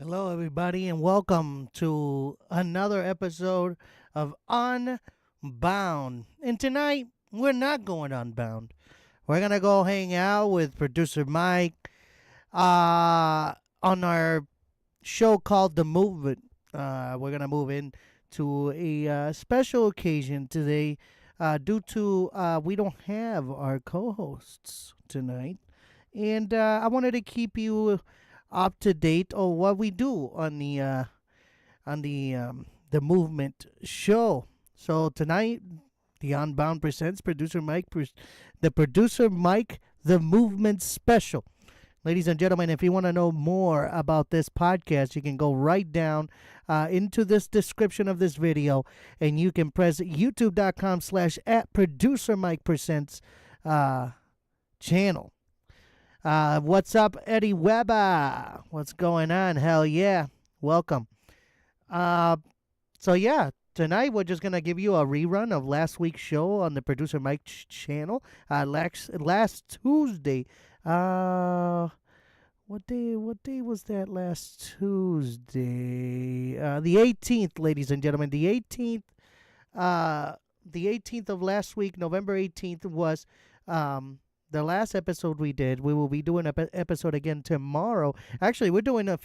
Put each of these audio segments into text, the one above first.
Hello, everybody, and welcome to another episode of Unbound. And tonight, we're not going unbound. We're going to go hang out with producer Mike on our show called The Movement. We're going to move in to a special occasion today due to we don't have our co hosts tonight. And I wanted to keep you up to date on what we do on the movement show. So tonight, the Unbound presents the producer Mike the Movement Special. Ladies and gentlemen, if you want to know more about this podcast, you can go right down into this description of this video, and you can press youtube.com/ at producer Mike presents channel. What's up, Eddie Weber? What's going on? Hell yeah. Welcome. Tonight we're just going to give you a rerun of last week's show on the Producer Mike channel. Last Tuesday. What day was that last Tuesday? The 18th, ladies and gentlemen. The 18th of last week, November 18th, was the last episode we did. We will be doing an episode again tomorrow. Actually, we're doing a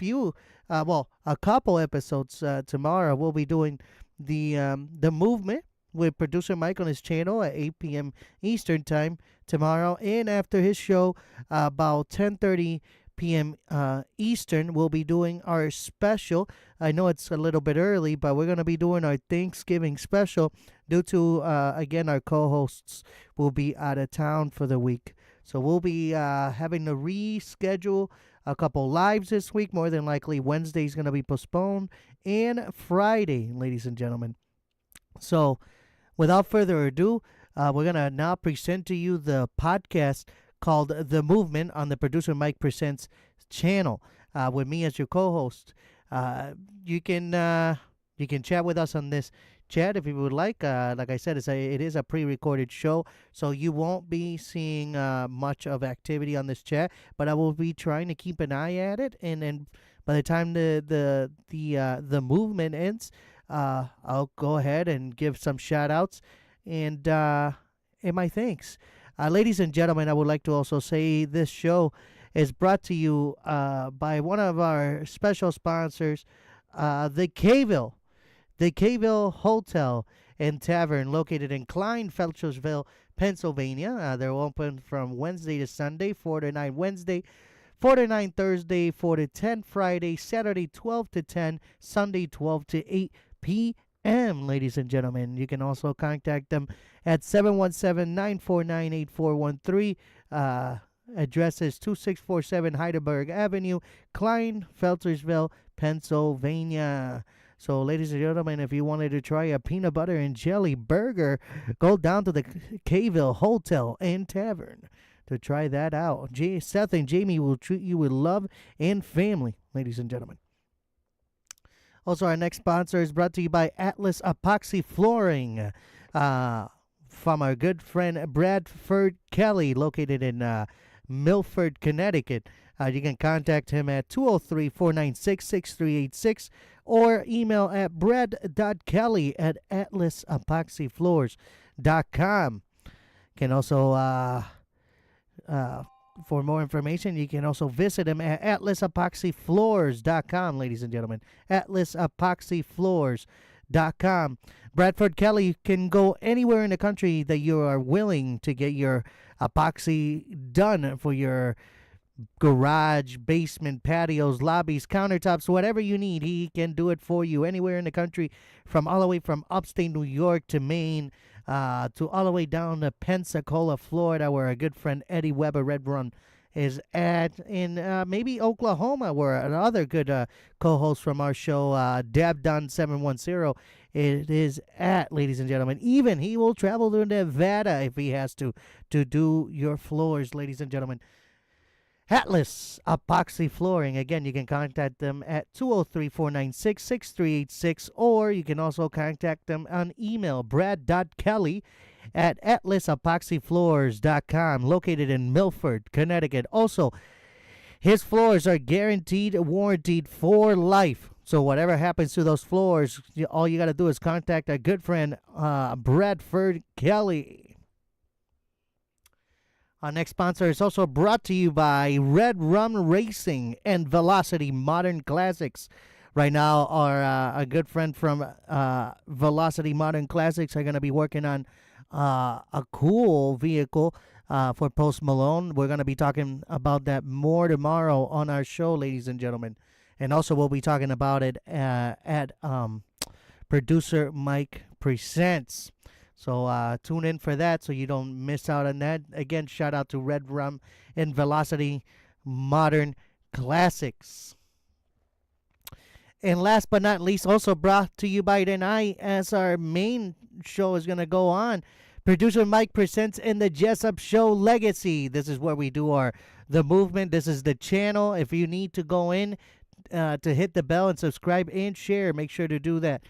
couple episodes tomorrow. We'll be doing the movement with producer Mike on his channel at 8 p.m. Eastern time tomorrow, and after his show about 10:30 p.m. Eastern, we'll be doing our special. I know it's a little bit early, but we're going to be doing our Thanksgiving special due to, again, our co-hosts will be out of town for the week. So we'll be having to reschedule a couple lives this week. More than likely, Wednesday's going to be postponed, and Friday, ladies and gentlemen. So without further ado, we're going to now present to you the podcast called The Movement on the Producer Mike Presents channel with me as your co-host. You can chat with us on this chat if you would like. Like I said, it is a pre-recorded show, so you won't be seeing much of activity on this chat, but I will be trying to keep an eye at it, and then by the time the movement ends, I'll go ahead and give some shout outs and my thanks. Ladies and gentlemen, I would like to also say this show is brought to you by one of our special sponsors, the Kayville Hotel and Tavern, located in Klein-Felchersville, Pennsylvania. They're open from Wednesday to Sunday, 4 to 9 Wednesday, 4 to 9 Thursday, 4 to 10 Friday, Saturday 12 to 10, Sunday 12 to 8 p.m., ladies and gentlemen. You can also contact them at 717-949-8413. Address is 2647 Heidelberg Avenue, Klein-Felchersville, Pennsylvania. So, ladies and gentlemen, if you wanted to try a peanut butter and jelly burger, go down to the Kayville Hotel and Tavern to try that out. Seth and Jamie will treat you with love and family, ladies and gentlemen. Also, our next sponsor is brought to you by Atlas Epoxy Flooring from our good friend Bradford Kelly, located in Milford, Connecticut. You can contact him at 203-496-6386 or email at brad.kelly@atlasepoxyfloors.com. Can also, for more information, you can also visit him at atlasepoxyfloors.com, ladies and gentlemen. atlasepoxyfloors.com. Bradford Kelly can go anywhere in the country that you are willing to get your epoxy done for your garage, basement, patios, lobbies, countertops, whatever you need. He can do it for you anywhere in the country, from all the way from upstate New York to Maine, to all the way down to Pensacola, Florida, where our good friend Eddie Weber Red Run is at, in maybe Oklahoma, where another good co-host from our show, Dabdon710, it is at, ladies and gentlemen. Even he will travel to Nevada if he has to do your floors, ladies and gentlemen. Atlas Epoxy Flooring. Again, you can contact them at 203-496-6386, or you can also contact them on email, brad.kelly@atlasepoxyfloors.com, located in Milford, Connecticut. Also, His floors are guaranteed, warranted for life. So whatever happens to those floors, all you got to do is contact our good friend Bradford Kelly. Our next sponsor is also brought to you by Red Rum Racing and Velocity Modern Classics. Right now, our good friend from Velocity Modern Classics are going to be working on a cool vehicle for Post Malone. We're going to be talking about that more tomorrow on our show, ladies and gentlemen. And also, we'll be talking about it at Producer Mike Presents. So tune in for that so you don't miss out on that. Again, shout out to Red Rum and Velocity Modern Classics. And last but not least, also brought to you by tonight as our main show is going to go on. Producer Mike Presents in the Jessup Show Legacy. This is where we do the movement. This is the channel. If you need to go in to hit the bell and subscribe and share, make sure to do that.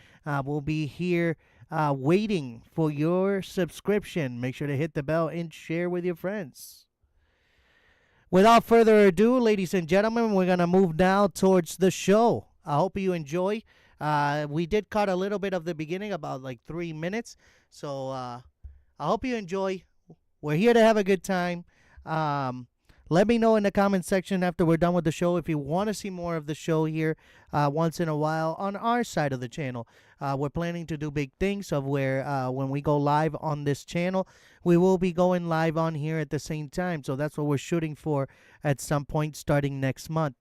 We'll be here waiting for your subscription. Make sure to hit the bell and share with your friends. Without further ado, ladies and gentlemen, we're going to move now towards the show. I hope you enjoy. We did cut a little bit of the beginning, about like 3 minutes. So I hope you enjoy. We're here to have a good time. Let me know in the comment section after we're done with the show if you want to see more of the show here once in a while on our side of the channel. We're planning to do big things of where when we go live on this channel, we will be going live on here at the same time. So that's what we're shooting for at some point starting next month.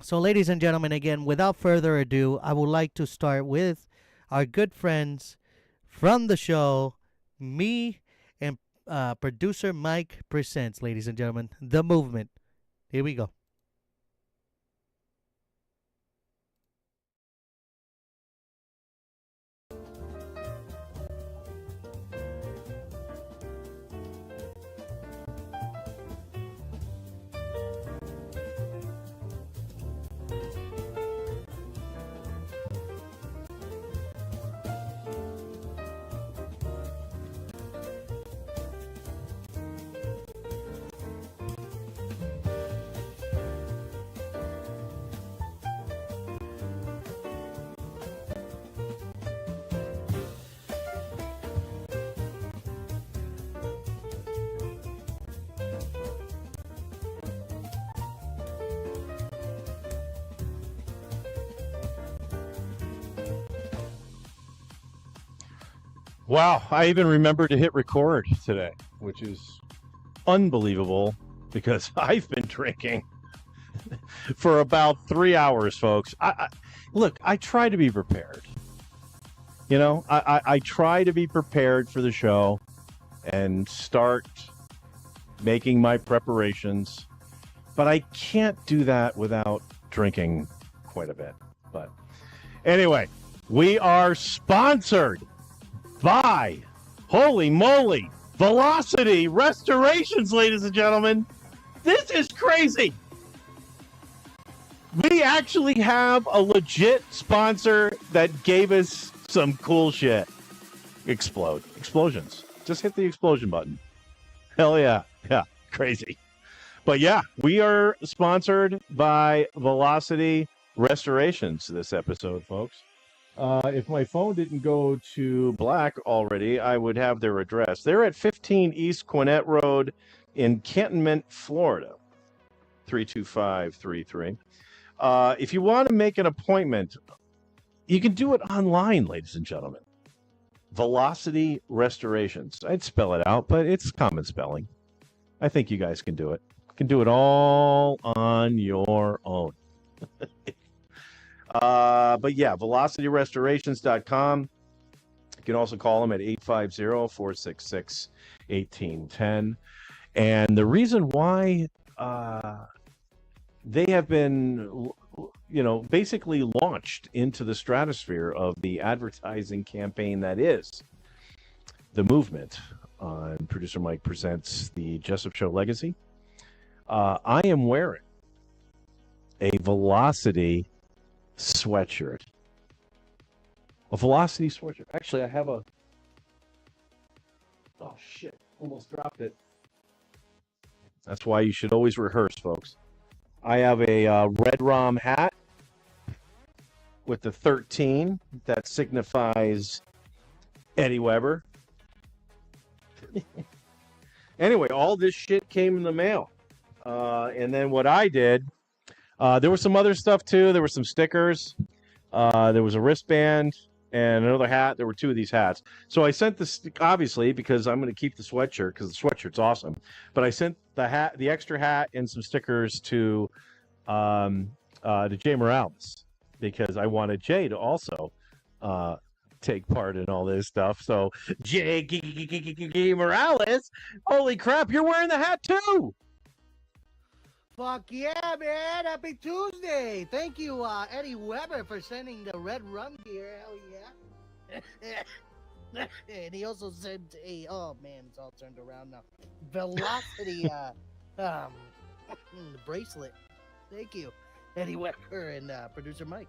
So, ladies and gentlemen, again, without further ado, I would like to start with our good friends from the show, me and Producer Mike Presents, ladies and gentlemen, The Movement. Here we go. Wow, I even remembered to hit record today, which is unbelievable because I've been drinking for about 3 hours, folks. Look, I try to be prepared. You know, I try to be prepared for the show and start making my preparations, but I can't do that without drinking quite a bit. But anyway, we are sponsored by, holy moly, Velocity Restorations, ladies and gentlemen. This is crazy. We actually have a legit sponsor that gave us some cool shit. Explosions. Just hit the explosion button. Hell yeah. Yeah, crazy. But yeah, we are sponsored by Velocity Restorations this episode, folks. If my phone didn't go to black already, I would have their address. They're at 15 East Quinette Road in Cantonment, Florida, 32533. If you want to make an appointment, you can do it online, ladies and gentlemen. Velocity Restorations. I'd spell it out, but it's common spelling. I think you guys can do it. You can do it all on your own. But yeah, velocityrestorations.com. You can also call them at 850-466-1810. And the reason why they have been, basically launched into the stratosphere of the advertising campaign that is The Movement on Producer Mike Presents the Jessup Show Legacy. I am wearing a Velocity sweatshirt. A Velocity sweatshirt. Actually, I have a... Oh, shit. Almost dropped it. That's why you should always rehearse, folks. I have a red rom hat with the 13 that signifies Eddie Weber. Anyway, all this shit came in the mail. And then what I did, there was some other stuff too. There were some stickers. There was a wristband and another hat. There were 2 of these hats. So I sent this, obviously, because I'm going to keep the sweatshirt because the sweatshirt's awesome. But I sent the hat, the extra hat, and some stickers to Jay Morales because I wanted Jay to also take part in all this stuff. So Jay GiGiGi Morales, holy crap, you're wearing the hat too. Fuck yeah, man. Happy Tuesday. Thank you, Eddie Weber, for sending the red rum gear. Hell yeah. And he also sent a, oh man, it's all turned around now, Velocity bracelet. Thank you, Eddie Weber and producer Mike.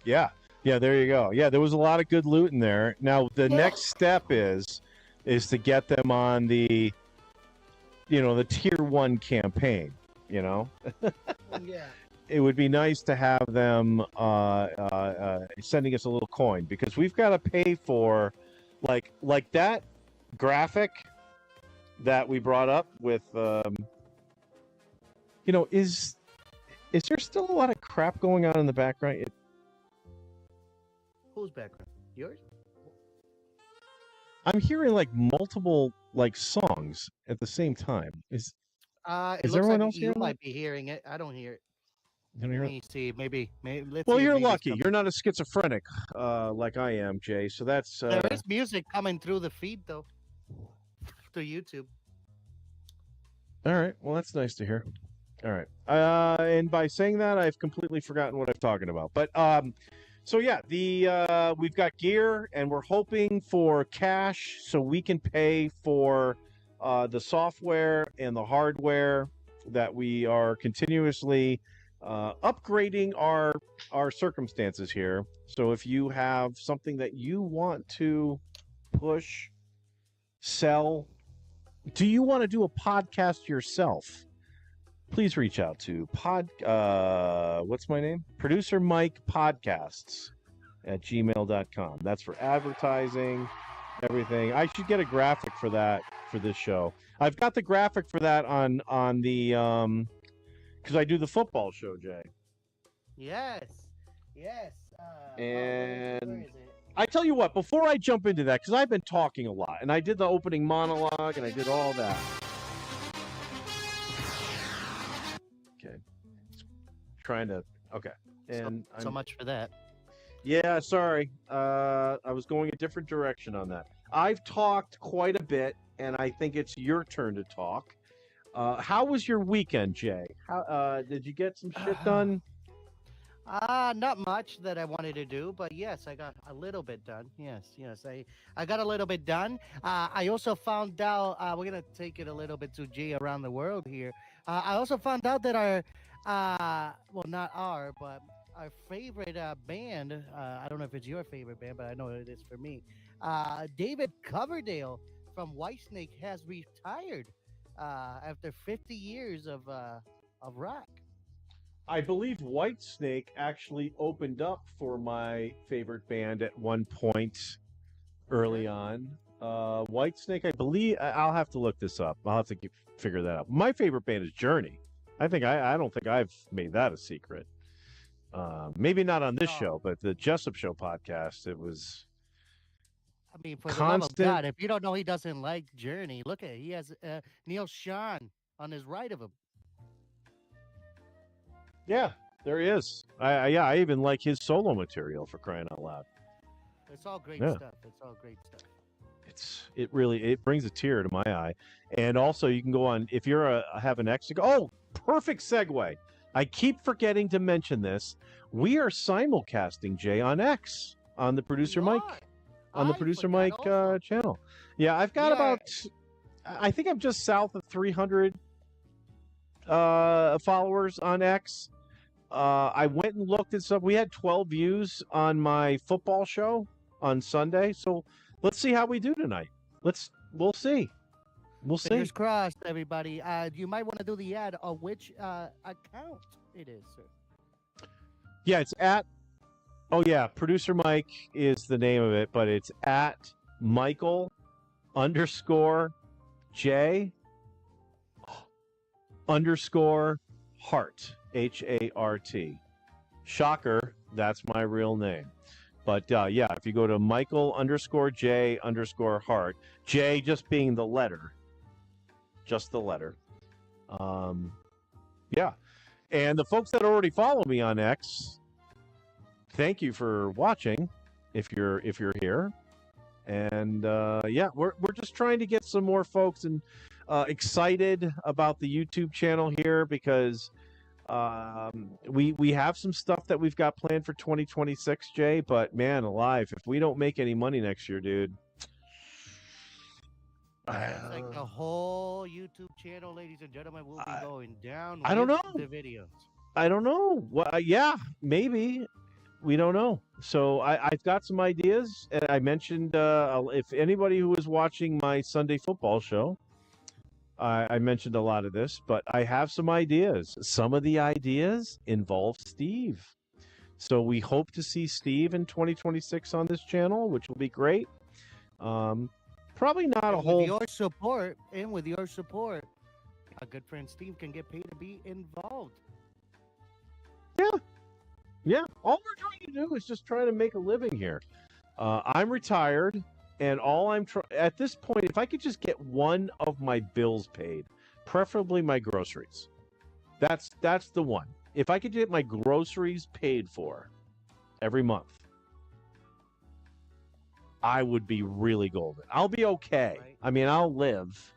Yeah, there you go. Yeah, there was a lot of good loot in there. Now, the next step is to get them on the, the tier 1 campaign. Yeah. It would be nice to have them sending us a little coin because we've got to pay for like that graphic that we brought up with is there still a lot of crap going on in the background? Whose background? Yours? I'm hearing like multiple like songs at the same time. Is everyone else you hearing might be hearing it. I don't hear it. Let me see. Maybe. Let's well, see you're lucky. You're not a schizophrenic like I am, Jay. So that's. There is music coming through the feed, though, to YouTube. All right. Well, that's nice to hear. All right. And by saying that, I've completely forgotten what I'm talking about. But so yeah, we've got gear, and we're hoping for cash so we can pay for the software and the hardware that we are continuously upgrading our circumstances here. So if you have something that you want to push, sell, do you want to do a podcast yourself? Please reach out to what's my name? Producer Mike Podcasts at gmail.com. That's for advertising, everything. I should get a graphic for that for this show. I've got the graphic for that on the because I do the football show, Jay. Yes. And I tell you what, before I jump into that, because I've been talking a lot, and I did the opening monologue, and I did all that. Okay. Okay. And so much for that. Yeah, sorry. I was going a different direction on that. I've talked quite a bit, and I think it's your turn to talk. How was your weekend, Jay? How did you get some shit done? Not much that I wanted to do, but yes, I got a little bit done. Yes, I got a little bit done. I also found out, we're going to take it a little bit to G around the world here. I also found out that not our, but our favorite band, I don't know if it's your favorite band, but I know it is for me. David Coverdale from Whitesnake has retired after 50 years of rock. I believe Whitesnake actually opened up for my favorite band at one point early on. Whitesnake, I believe, I'll have to look this up. I'll have to figure that out. My favorite band is Journey. I don't think I've made that a secret. Maybe not on this show, but the Jessup Show podcast, it was. I mean, for the love of God, if you don't know he doesn't like Journey, look at it. He has Neil Sean on his right of him. Yeah, there he is. I even like his solo material, for crying out loud. It's all great stuff. It really brings a tear to my eye. And also, you can go on if you're have an X. Oh, perfect segue. I keep forgetting to mention this. We are simulcasting, Jay, on X on the Producer Mike channel. Yeah, I've got about. I think I'm just south of 300 followers on X. I went and looked at stuff. We had 12 views on my football show on Sunday. So let's see how we do tonight. We'll see. we'll see. Fingers crossed, everybody. You might want to do the ad on which account it is, sir. Yeah, it's at. Oh yeah, producer Mike is the name of it, but it's at Michael _ J _ Hart HART. Shocker, that's my real name. But yeah, if you go to Michael _ J _ Hart, J just being the letter, just the letter. Yeah, and the folks that already follow me on X, thank you for watching. If you're here, and yeah, we're just trying to get some more folks and excited about the YouTube channel here because we have some stuff that we've got planned for 2026, Jay. But man, alive, if we don't make any money next year, dude. It's like the whole YouTube channel, ladies and gentlemen, will be going down. I don't know. The videos. I don't know. Well, yeah, maybe. We don't know. So I've got some ideas, and I mentioned if anybody who was watching my Sunday football show, I mentioned a lot of this, but I have some ideas. Some of the ideas involve Steve. So we hope to see Steve in 2026 on this channel, which will be great. Probably not and a whole. With your support, a good friend Steve can get paid to be involved. Yeah, all we're trying to do is just try to make a living here. I'm retired, and all I'm at this point, if I could just get one of my bills paid, preferably my groceries. That's the one. If I could get my groceries paid for every month, I would be really golden. I'll be okay. Right. I mean, I'll live.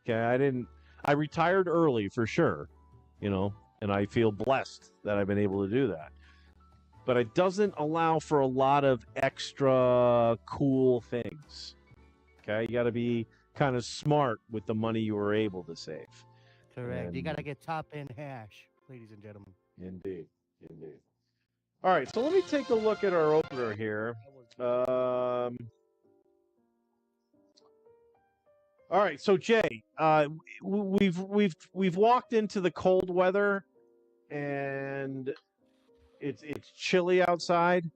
Okay, I retired early for sure, and I feel blessed that I've been able to do that. But it doesn't allow for a lot of extra cool things. Okay, you got to be kind of smart with the money you were able to save. Correct. You got to get top end hash, ladies and gentlemen. Indeed. All right, so let me take a look at our opener here. All right, so Jay, we've walked into the cold weather, and it's chilly outside.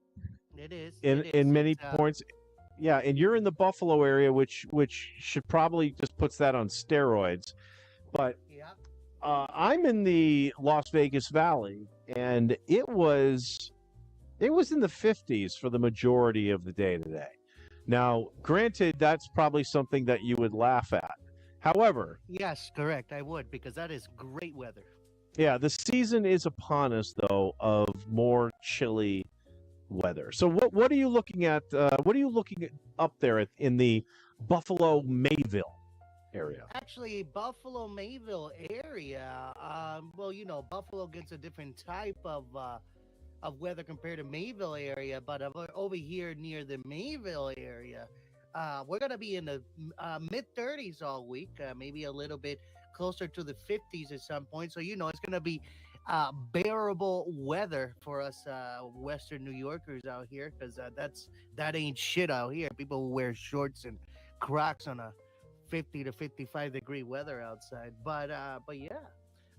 It is. In many points. Yeah, and you're in the Buffalo area, which should probably just puts that on steroids. But yeah. I'm in the Las Vegas Valley, and it was in the 50s for the majority of the day today. Now, granted, that's probably something that you would laugh at. However, yes, correct, I would, because that is great weather. Yeah, the season is upon us, though, of more chilly weather. So what are you looking at? What are you looking at up there in the Buffalo Mayville area? Actually, Buffalo Mayville area. Well, Buffalo gets a different type of weather compared to Mayville area, but over here near the Mayville area, we're gonna be in the mid 30s all week, maybe a little bit closer to the 50s at some point. So it's gonna be bearable weather for us Western New Yorkers out here, because that ain't shit out here. People will wear shorts and Crocs on a 50 to 55 degree weather outside. But yeah.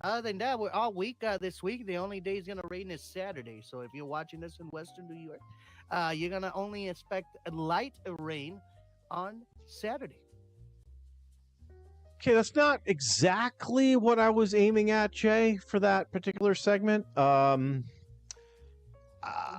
Other than that, we're all week this week. The only day it's gonna rain is Saturday. So if you're watching this in Western New York, you're gonna only expect light rain on Saturday. Okay, that's not exactly what I was aiming at, Jay, for that particular segment.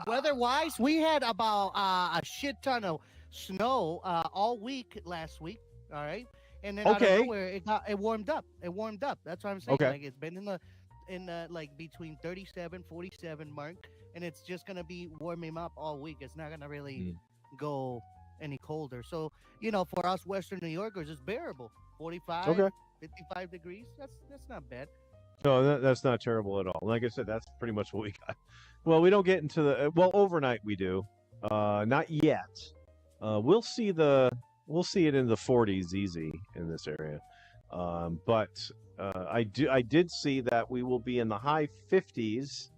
Weather-wise, we had about a shit ton of snow all week last week. All right. And then out of nowhere, it warmed up. That's what I'm saying. Okay. Like, it's been in the like between 37, 47 mark, and it's just gonna be warming up all week. It's not gonna really go any colder. So for us Western New Yorkers, it's bearable. 45, 55 degrees. That's not bad. No, that's not terrible at all. Like I said, that's pretty much what we got. Well, we don't get into the overnight. We do, not yet. We'll see it in the 40s easy in this area. But I did see that we will be in the high 50s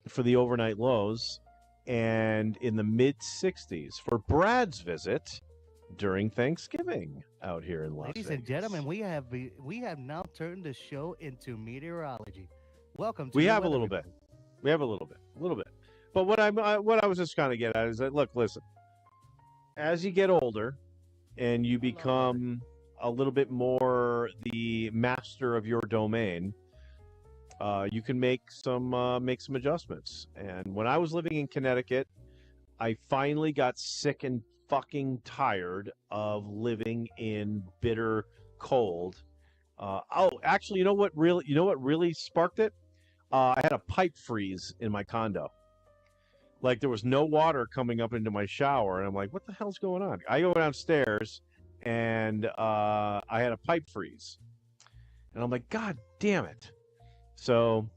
for the overnight lows, and in the mid 60s for Brad's visit, during Thanksgiving out here in Las Ladies Vegas. and gentlemen, we have now turned the show into meteorology. Welcome to We the have a weather little bit. report. We have a little bit. But what I was just trying to get at is that, look, listen, as you get older and you become a little bit more the master of your domain, you can make some adjustments. And when I was living in Connecticut, I finally got sick and fucking tired of living in bitter cold. Actually, you know what really sparked it? I had a pipe freeze in my condo. Like there was no water coming up into my shower, and I'm like, "What the hell's going on?" I go downstairs, and I had a pipe freeze, and I'm like, "God damn it!" So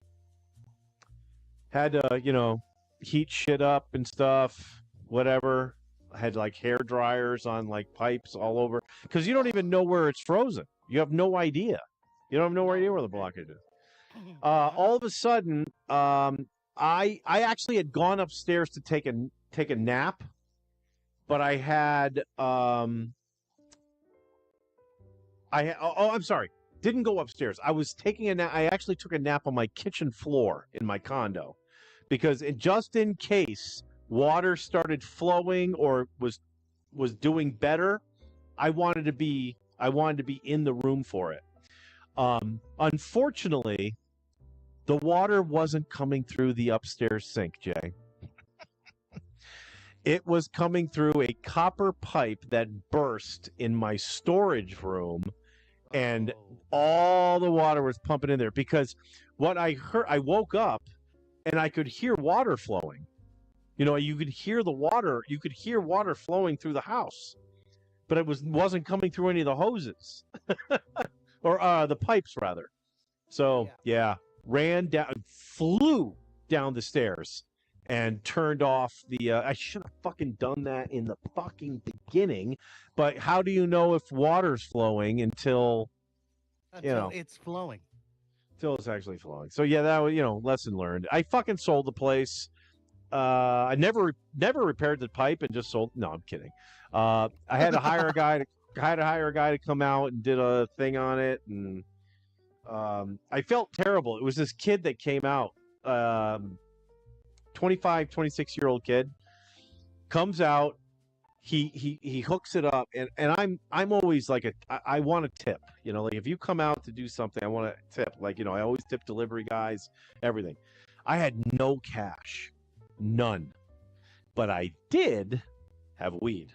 had to, heat shit up and stuff, whatever. I had like hair dryers on like pipes all over because you don't even know where it's frozen. You have no idea. You don't have no idea where the blockage is. All of a sudden, I actually had gone upstairs to take a nap, but I had I'm sorry, didn't go upstairs. I was taking a nap. I actually took a nap on my kitchen floor in my condo because just in case water started flowing or was doing better, I wanted to be in the room for it. Unfortunately, the water wasn't coming through the upstairs sink, Jay. It was coming through a copper pipe that burst in my storage room, and all the water was pumping in there because what I heard, I woke up and I could hear water flowing. You could hear water flowing through the house, but it wasn't coming through any of the hoses or the pipes rather. So yeah, flew down the stairs and turned off the I should have fucking done that in the fucking beginning, but how do you know if water's flowing until it's flowing? Until it's actually flowing. So yeah, that was, lesson learned. I fucking sold the place. I never repaired the pipe and just sold. No, I'm kidding. I had to hire a guy to come out and did a thing on it, and I felt terrible. It was this kid that came out, 25, 26-year-old kid, comes out. He hooks it up, and I'm always like I want a tip. Like if you come out to do something, I want a tip. Like I always tip delivery guys, everything. I had no cash, none, but I did have weed.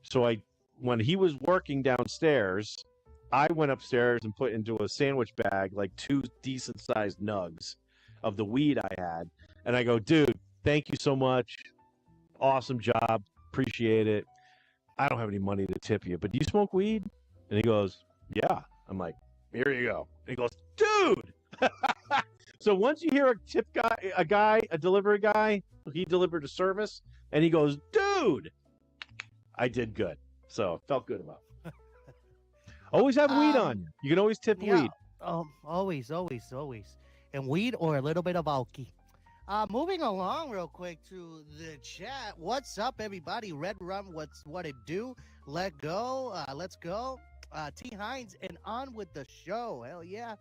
So when he was working downstairs, I went upstairs and put into a sandwich bag like 2 decent sized nugs of the weed I had, and I go, dude, thank you so much, awesome job. Appreciate it. I don't have any money to tip you, but do you smoke weed? And he goes, yeah. I'm like, here you go. And he goes, dude. So once you hear a delivery guy, he delivered a service, and he goes, dude, I did good. So felt good about it. Always have weed on you. You can always tip weed. Always. And weed or a little bit of alky. Moving along real quick to the chat. What's up, everybody? Red Rum, what it do? Let's go. T. Hines, and on with the show. Hell yeah.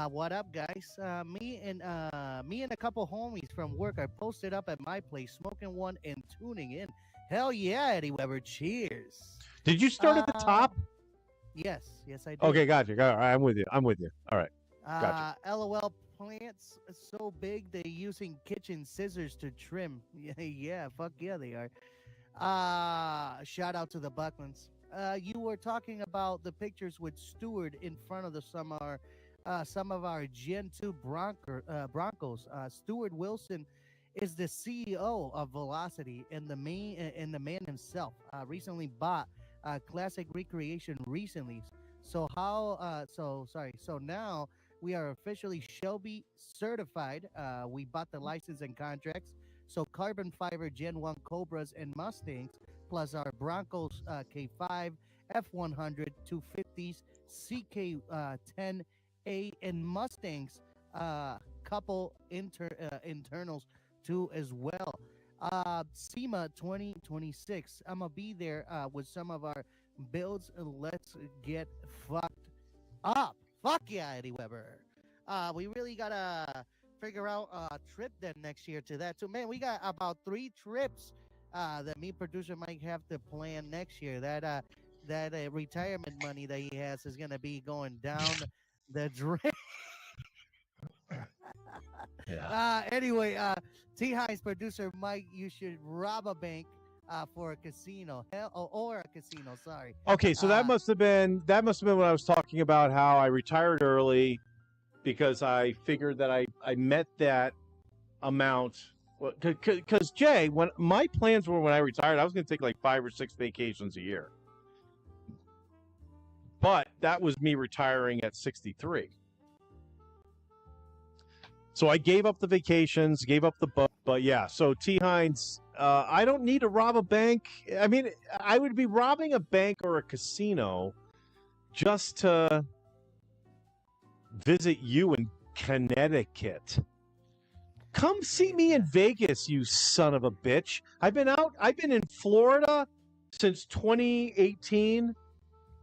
What up, guys? Me and a couple homies from work are posted up at my place, smoking one and tuning in. Hell yeah, Eddie Weber. Cheers. Did you start at the top? Yes, I did. Okay, gotcha. All right, I'm with you. All right. Gotcha. LOL. Plants so big they're using kitchen scissors to trim. Yeah, fuck yeah, they are. Shout out to the Bucklands. You were talking about the pictures with Stewart in front of some of our Gen 2 Broncos. Stewart Wilson is the CEO of Velocity and the man himself. Recently bought Classic Recreation recently. So now we are officially Shelby certified. We bought the license and contracts. So carbon fiber Gen 1 Cobras and Mustangs, plus our Broncos K5, F100, 250s, CK10A, and Mustangs, couple internals too as well. SEMA 2026. I'm gonna be there with some of our builds. Let's get fucked up. Fuck yeah, Eddie Weber. We really gotta figure out a trip then next year to that too. Man, we got about 3 trips that me producer might have to plan next year. That retirement money that he has is gonna be going down the drain. Yeah. Anyway, T Hines producer Mike, you should rob a bank for a casino. Or a casino, sorry. Okay, so that must have been when I was talking about how I retired early because I figured that I met that amount. Because Jay, when my plans were when I retired, I was going to take like 5 or 6 vacations a year. But that was me retiring at 63. So I gave up the vacations, gave up the but yeah. So T Hines, I don't need to rob a bank. I mean, I would be robbing a bank or a casino just to visit you in Connecticut. Come see me in Vegas, you son of a bitch. I've been in Florida since 2018.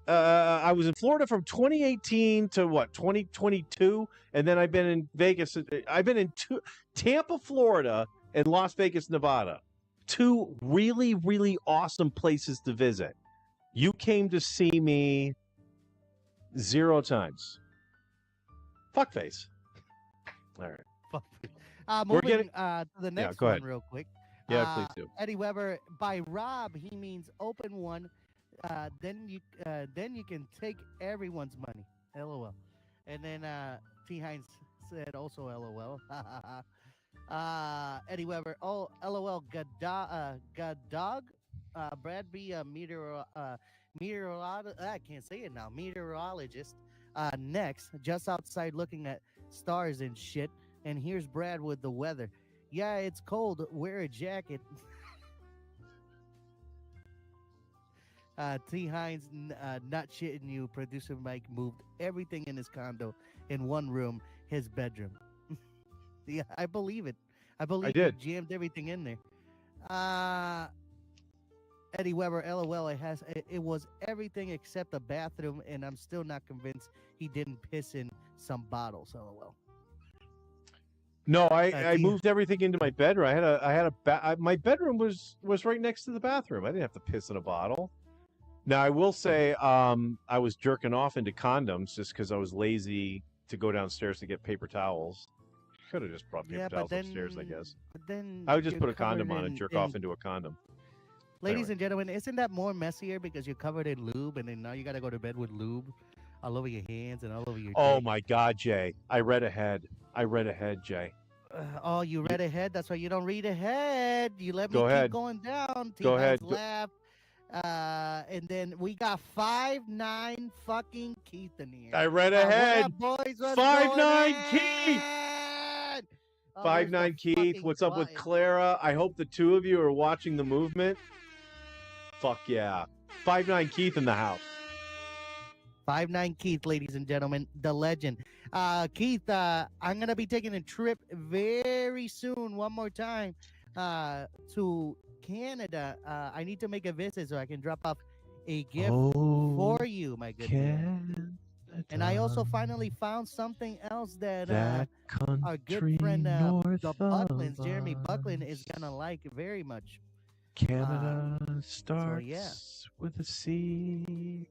I was in Florida from 2018 to 2022, and then I've been in Vegas. I've been in Tampa, Florida, and Las Vegas, Nevada. 2 really, really awesome places to visit. You came to see me 0 times. Fuckface. All right. Moving to the next one real quick. Yeah, please do. Eddie Weber, by rob, he means open one. Then you can take everyone's money. LOL. And then T Hines said also LOL. Eddie Weber, oh LOL. Gadog. Brad be a meteorologist. I can't say it now. Meteorologist. Next, just outside looking at stars and shit. And here's Brad with the weather. Yeah, it's cold. Wear a jacket. T. Hines, not shitting you. Producer Mike moved everything in his condo in one room, his bedroom. Yeah, I believe it. I believe he jammed everything in there. Eddie Weber, LOL. It was everything except the bathroom, and I'm still not convinced he didn't piss in some bottles. LOL. No, I moved everything into my bedroom. My bedroom was right next to the bathroom. I didn't have to piss in a bottle. Now, I will say I was jerking off into condoms just because I was lazy to go downstairs to get paper towels. Could have just brought paper towels upstairs, I guess. But then I would just put a condom on and jerk off into a condom. Ladies and gentlemen, isn't that more messier because you're covered in lube and then now you got to go to bed with lube all over your hands and all over your Oh, dick? my God, Jay. I read ahead, Jay. Oh, you read ahead? That's why you don't read ahead. You let me keep going down. Go ahead. Laugh. And then we got 5'9" fucking Keith in here. I read ahead. 5'9" Keith. 5'9" Keith. What's up with Clara? I hope the 2 of you are watching the movement. Fuck yeah. 5'9" Keith in the house. 5'9" Keith, ladies and gentlemen, the legend. Keith, I'm gonna be taking a trip very soon, one more time, to Canada. I need to make a visit so I can drop off a gift for you, my good man. And I also finally found something else that our good friend the Bucklins, Jeremy Bucklin, is gonna like very much. Canada starts with a C.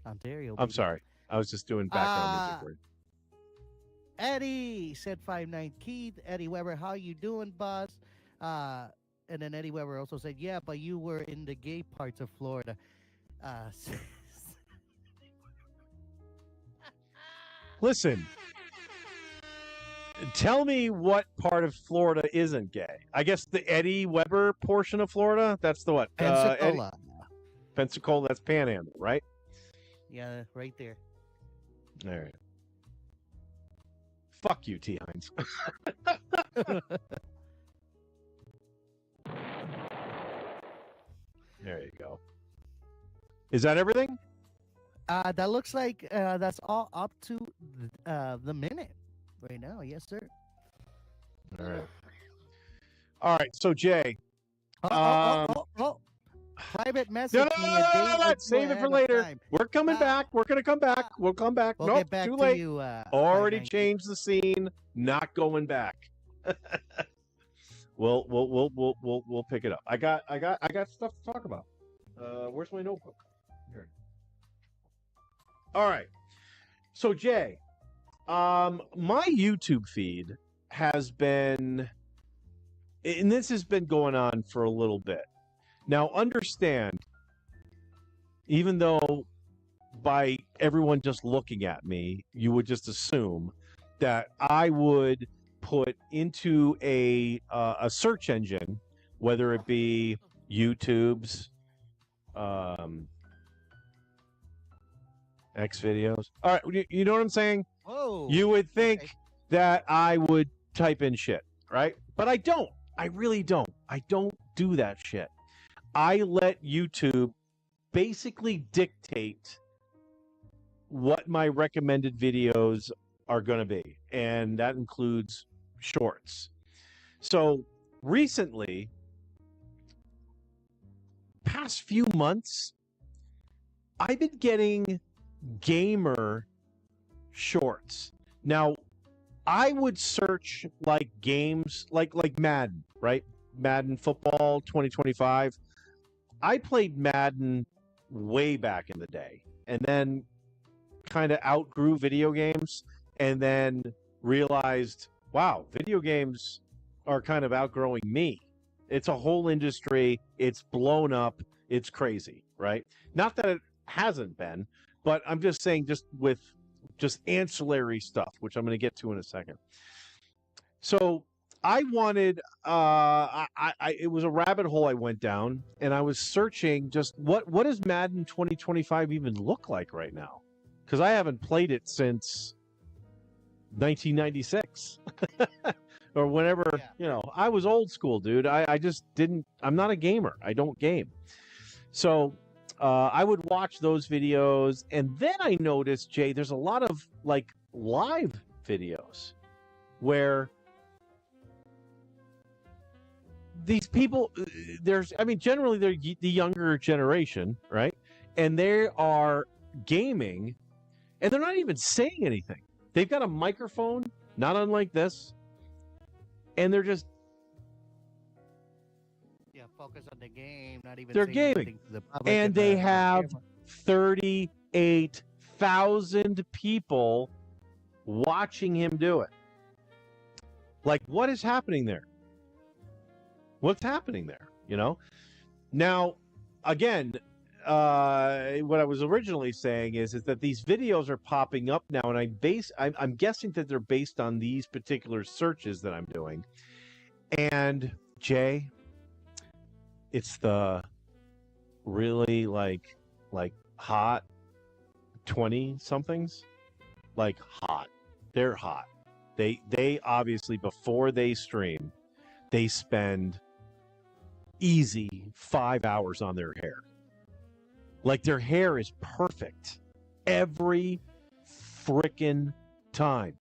Ontario. I'm sorry. I was just doing background music for you. Eddie said 5'9" Keith. Eddie Weber, how you doing, boss? And then Eddie Weber also said, yeah, but you were in the gay parts of Florida. Listen, tell me what part of Florida isn't gay. I guess the Eddie Weber portion of Florida, that's the what? Pensacola. Pensacola, that's Panhandle, right? Yeah, right there. All right. Fuck you, T. Hines. There you go. Is that everything? That looks like that's all up to the minute right now. Yes, sir. All right. So, Jay, Private No, message me a day or two save it for ahead of later. time. We're coming back. We're gonna come back. We'll come back. We'll Nope, get back too to late. you. Already 590. changed the scene. Not going back. We'll pick it up. I got stuff to talk about. Where's my notebook? Here. All right. So Jay, my YouTube feed has been, and this has been going on for a little bit. Now, understand, even though by everyone just looking at me, you would just assume that I would put into a search engine, whether it be YouTube's, X videos. All right, you know what I'm saying? Whoa. You would think that I would type in shit, right? But I don't. I really don't. I don't do that shit. I let YouTube basically dictate what my recommended videos are going to be, and that includes shorts. So recently, past few months, I've been getting gamer shorts. Now, I would search like games like Madden, right? Madden Football 2025. I played Madden way back in the day, and then kind of outgrew video games, and then realized, wow, video games are kind of outgrowing me. It's a whole industry. It's blown up. It's crazy, right? Not that it hasn't been, but I'm just saying, just with just ancillary stuff, which I'm going to get to in a second. So I wanted, it was a rabbit hole I went down, and I was searching just what does Madden 2025 even look like right now? Because I haven't played it since 1996 or whenever, I was old school, dude. I just didn't, I'm not a gamer. I don't game. So I would watch those videos, and then I noticed, Jay, there's a lot of like live videos where these people, generally they're the younger generation, right? And they are gaming, and they're not even saying anything. They've got a microphone, not unlike this, and they're just focus on the game, not even they're saying gaming, anything to the public, and they have 38,000 people watching him do it. Like, what is happening there? What's happening there? Now, again, what I was originally saying is that these videos are popping up now, and I'm guessing that they're based on these particular searches that I'm doing. And Jay, it's the really like hot 20 somethings, like hot. They're hot. They obviously, before they stream, they spend easy 5 hours on their hair. Like, their hair is perfect every frickin' time.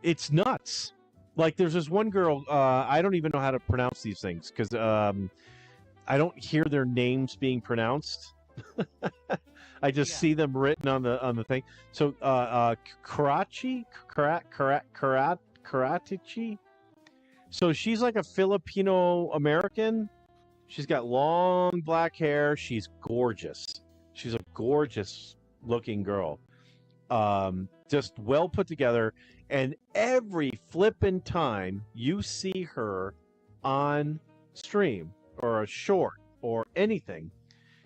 It's nuts. Like, there's this one girl, I don't even know how to pronounce these things because I don't hear their names being pronounced. I just see them written on the thing. So Karachi. So she's like a Filipino American. She's got long black hair. She's gorgeous. She's a gorgeous looking girl. Just well put together. And every flippin' time you see her on stream or a short or anything,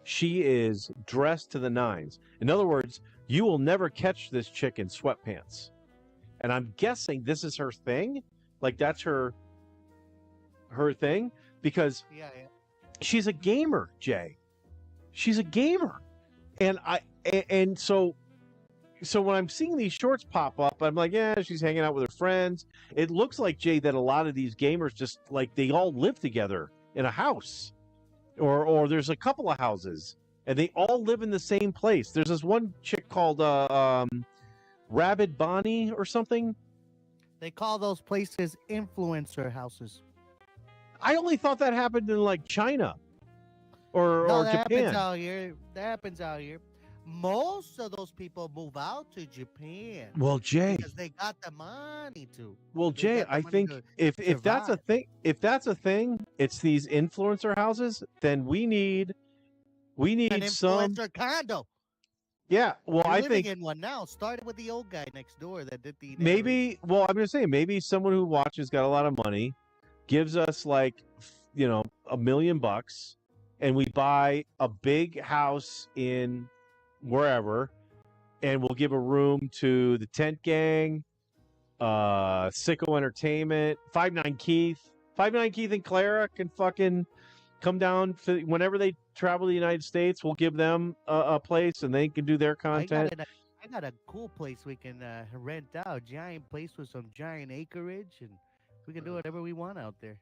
she is dressed to the nines. In other words, you will never catch this chick in sweatpants. And I'm guessing this is her thing. Like, that's her thing, because she's a gamer, Jay. She's a gamer. And so when I'm seeing these shorts pop up, I'm like, yeah, she's hanging out with her friends. It looks like, Jay, that a lot of these gamers just, like, they all live together in a house. Or there's a couple of houses, and they all live in the same place. There's this one chick called Rabid Bonnie or something. They call those places influencer houses. I only thought that happened in like China No, or that happens Japan. out here. That happens out here. Most of those people move out to Japan Well, Jay, because they got the money to. well, They Jay, got the I money think to if that's a survive. thing, it's these influencer houses. Then we An need some. influencer condo. Yeah, well, You're I living think in one now. Started with the old guy next door that did the narration. maybe. Well, I'm gonna say maybe someone who watches got a lot of money, gives us like $1 million, and we buy a big house in wherever, and we'll give a room to the Tent Gang, Sicko Entertainment, 5 9 Keith and Clara can fucking come down whenever they travel to the United States. We'll give them a place, and they can do their content. I got a cool place we can rent out. Giant place with some giant acreage, and we can do whatever we want out there.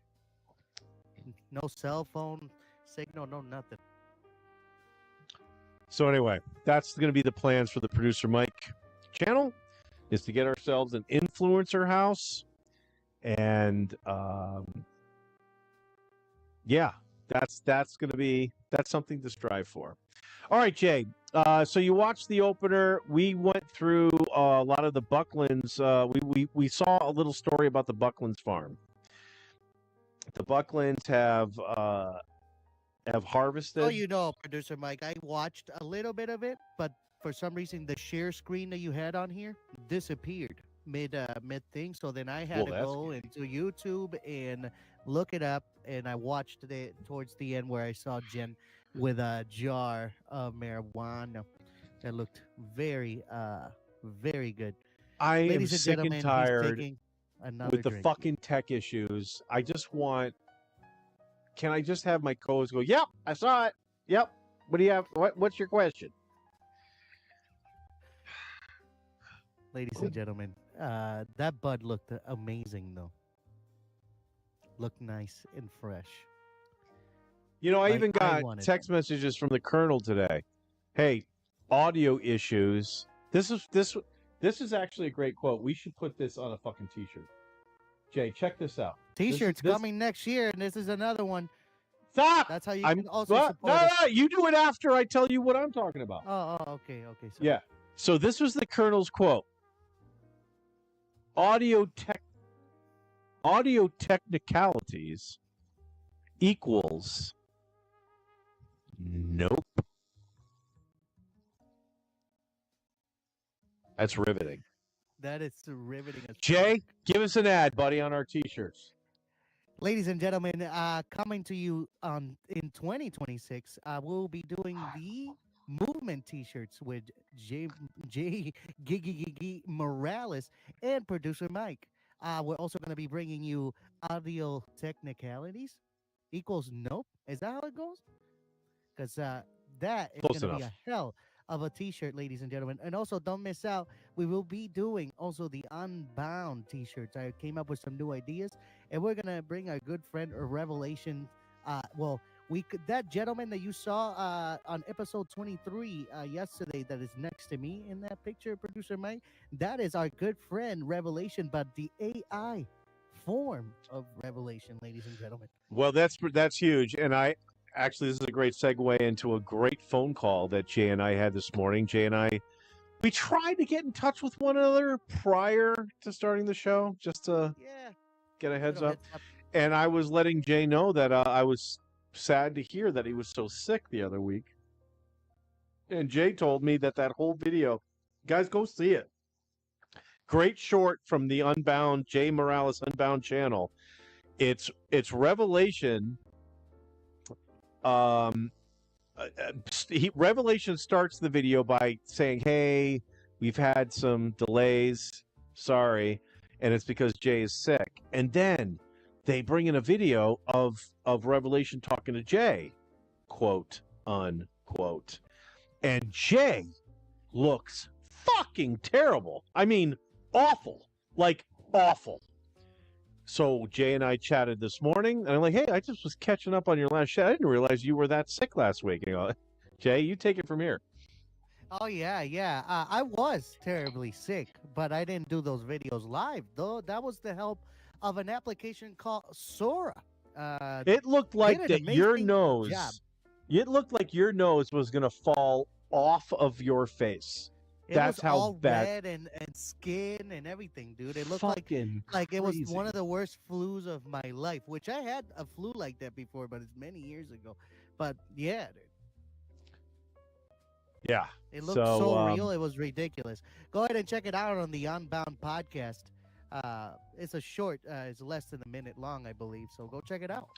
No cell phone signal, no nothing. So anyway, that's going to be the plans for the Producer Mike channel, is to get ourselves an influencer house, and yeah, that's something to strive for. All right, Jay. So you watched the opener. We went through a lot of the Bucklands. We saw a little story about the Bucklands farm. The Bucklands have harvested. Oh, you know, Producer Mike, I watched a little bit of it, but for some reason the share screen that you had on here disappeared mid thing. So then I had to go into YouTube and look it up, and I watched it towards the end where I saw Jen with a jar of marijuana that looked very very good. I am Ladies and sick gentlemen, and tired he's taking another with the drink. fucking tech issues. I just want. Can I just have my co-host go? Yep, I saw it. Yep. What do you have? What's your question? Ladies and gentlemen, that bud looked amazing though. Looked nice and fresh. You know, I even got wanted text messages from the Colonel today. Hey, audio issues. This is actually a great quote. We should put this on a fucking t-shirt. Jay, check this out. T-shirts coming next year, and this is another one. Stop! That's how you can also support us. No, you do it after I tell you what I'm talking about. Oh, okay. Sorry. Yeah. So this was the Colonel's quote. Audio technicalities equals nope. That's riveting. That is riveting. Jay, give us an ad, buddy, on our t-shirts. Ladies and gentlemen, coming to you in 2026, we'll be doing the movement t-shirts with GiGiGi Morales and Producer Mike. We're also going to be bringing you audio technicalities equals nope. Is that how it goes? Because that is going to be a hell of a t-shirt, ladies and gentlemen. And also, don't miss out, we will be doing also the Unbound t-shirts. I came up with some new ideas, and we're going to bring our good friend Revelation. That gentleman that you saw on episode 23 yesterday that is next to me in that picture, Producer Mike, that is our good friend Revelation, but the AI form of Revelation, ladies and gentlemen. Well, that's huge. And actually, this is a great segue into a great phone call that Jay and I had this morning. Jay and I, we tried to get in touch with one another prior to starting the show, just to get a heads up. And I was letting Jay know that I was sad to hear that he was so sick the other week. And Jay told me that whole video, guys, go see it. Great short from the Unbound, Jay Morales Unbound channel. It's Revelation. Revelation starts the video by saying, "Hey, we've had some delays. Sorry," and it's because Jay is sick. And then they bring in a video of Revelation talking to Jay, quote unquote, and Jay looks fucking terrible. I mean, awful, like awful. So Jay and I chatted this morning, and I'm like, "Hey, I just was catching up on your last show. I didn't realize you were that sick last week." And you go, "Jay, you take it from here." Oh yeah. I was terribly sick, but I didn't do those videos live though. That was the help of an application called Sora. It looked did like an that your amazing nose. job. It looked like your nose was gonna fall off of your face. It That's was how all bad. red and skin and everything, dude. It looked Fucking like it was crazy. one of the worst flus of my life, which I had a flu like that before, but it's many years ago. But yeah, dude. Yeah. It looked so real. It was ridiculous. Go ahead and check it out on the Unbound podcast. It's a short. It's less than a minute long, I believe. So go check it out.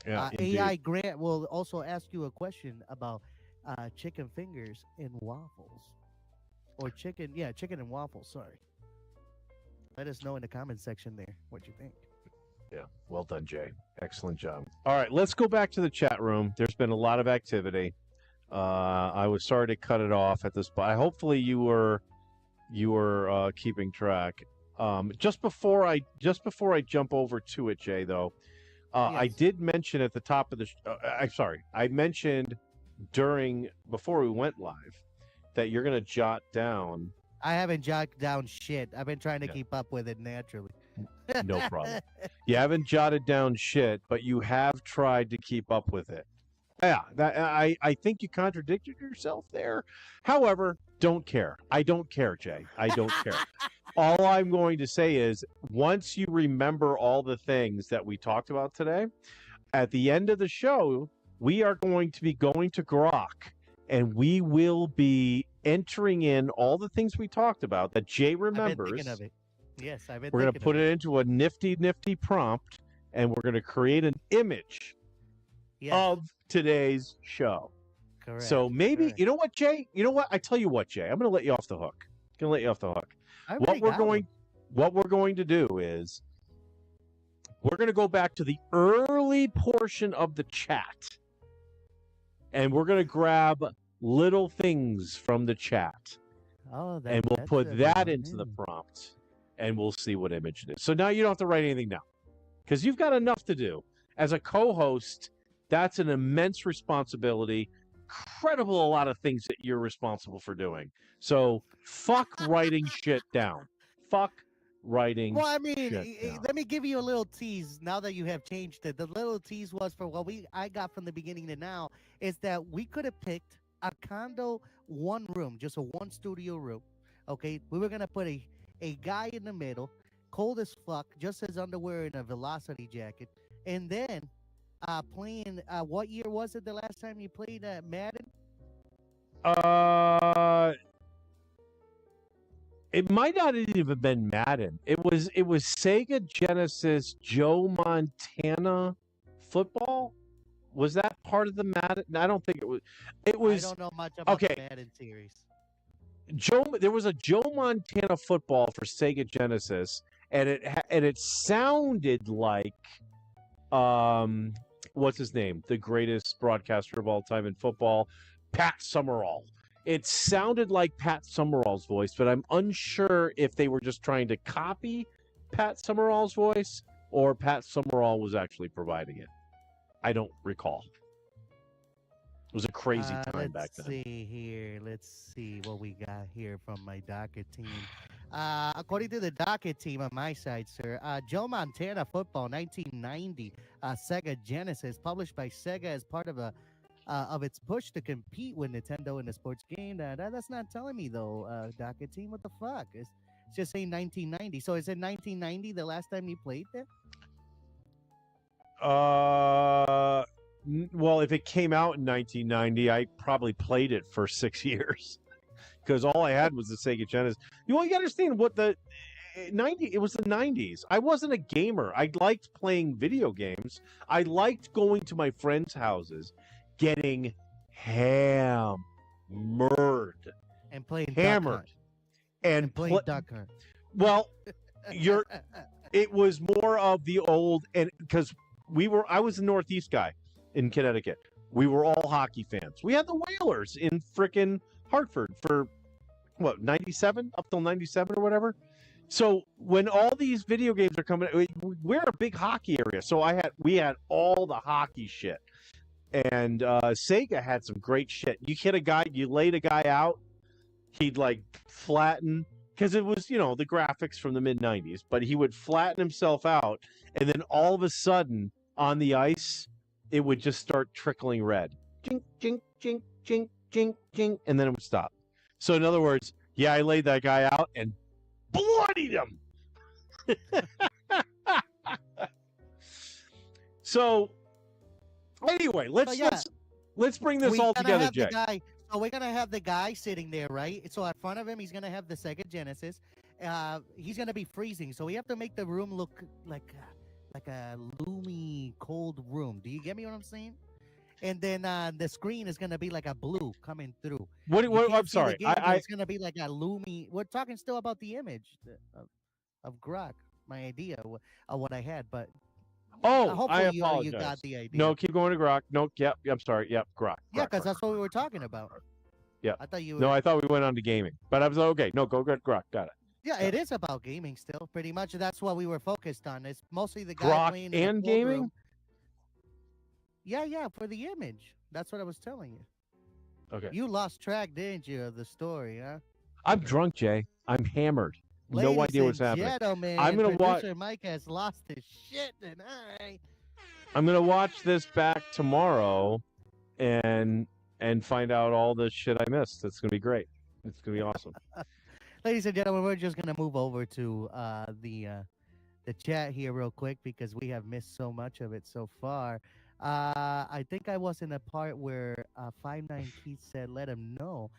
Yeah. AI Grant will also ask you a question about chicken fingers and waffles, or chicken and waffles. Sorry. Let us know in the comment section there what you think. Yeah. Well done, Jay. Excellent job. All right, let's go back to the chat room. There's been a lot of activity. I was sorry to cut it off at this point. Hopefully you were keeping track. Just before I jump over to it, Jay, though, I did mention at the top of the. I mentioned before we went live that you're going to jot down. I haven't jotted down shit. I've been trying to keep up with it naturally. No problem. You haven't jotted down shit, but you have tried to keep up with it. Yeah, I think you contradicted yourself there. However, don't care. I don't care, Jay. I don't care. All I'm going to say is once you remember all the things that we talked about today, at the end of the show, we are going to be going to Grok, and we will be entering in all the things we talked about that Jay remembers. I've been thinking of it. Yes, I've been We're going to put it into a nifty prompt, and we're going to create an image of today's show. Correct. So maybe, you know what, Jay? You know what? I tell you what, Jay. I'm going to let you off the hook. What we're going to do is we're going to go back to the early portion of the chat, and we're going to grab little things from the chat, and we'll put that into the prompt, and we'll see what image it is. So now you don't have to write anything down because you've got enough to do. As a co-host, that's an immense responsibility. Incredible a lot of things that you're responsible for doing. So fuck writing shit down. Fuck writing. Well, I mean, let me give you a little tease now that you have changed it. The little tease was for what I got from the beginning to now is that we could have picked a condo, one room, just a one studio room. Okay, we were gonna put a guy in the middle, cold as fuck, just his underwear and a velocity jacket, and then playing. What year was it the last time you played Madden? It might not have even been Madden. It was Sega Genesis Joe Montana football. Was that part of the Madden? I don't think it was. It was. I don't know much about the Madden series. There was a Joe Montana football for Sega Genesis, and it sounded like, what's his name? The greatest broadcaster of all time in football, Pat Summerall. It sounded like Pat Summerall's voice, but I'm unsure if they were just trying to copy Pat Summerall's voice or Pat Summerall was actually providing it. I don't recall. It was a crazy time back then. Let's see here. Let's see what we got here from my docket team. According to the docket team on my side, sir, Joe Montana Football 1990, Sega Genesis, published by Sega as part of its push to compete with Nintendo in the sports game. That's not telling me, though, docket team. What the fuck? It's just saying 1990. So is it 1990 the last time you played that? Well, if it came out in 1990, I probably played it for 6 years because all I had was the Sega Genesis. You understand what it was the 90s. I wasn't a gamer. I liked playing video games. I liked going to my friends' houses, getting hammered and playing hammered and playing Duck Hunt. Well, it was more of the old, and because I was a Northeast guy in Connecticut. We were all hockey fans. We had the Whalers in frickin' Hartford for 97 up till 97 or whatever. So when all these video games are coming, we're a big hockey area. So we had all the hockey shit, and Sega had some great shit. You hit a guy, you laid a guy out, he'd like flatten, because it was the graphics from the mid 90s, but he would flatten himself out, and then all of a sudden on the ice, it would just start trickling red. Jink, jink, jink, jink, jink, jink, and then it would stop. So in other words, yeah, I laid that guy out and bloodied him. So anyway, let's bring this all together, Jay. So we're gonna have the guy sitting there, right? So in front of him, he's gonna have the Sega Genesis. He's gonna be freezing, so we have to make the room look like a gloomy, cold room. Do you get me what I'm saying? And then the screen is gonna be like a blue coming through. What I'm sorry, it's gonna be like a loomy. We're talking still about the image of Grok, my idea of what I had, but hopefully I apologize. You got the idea. No, keep going to Grok. No, yep, I'm sorry. Yep, Grok. Yeah, because that's what we were talking about. Yeah. I thought you. No, I thought we went on to gaming, but I was okay. No, go get Grok. Got it. Yeah, it is about gaming still. Pretty much, that's what we were focused on. It's mostly the guy Grok playing and gaming. Room. Yeah, for the image. That's what I was telling you. Okay. You lost track, didn't you, of the story, huh? I'm drunk, Jay. I'm hammered. No idea what's happening. Gentlemen, I'm gonna watch. Producer Mike has lost his shit tonight. I'm gonna watch this back tomorrow, and find out all the shit I missed. It's gonna be great. It's gonna be awesome. Ladies and gentlemen, we're just gonna move over to the chat here real quick because we have missed so much of it so far. I think I was in a part where 59 Keith said, "Let him know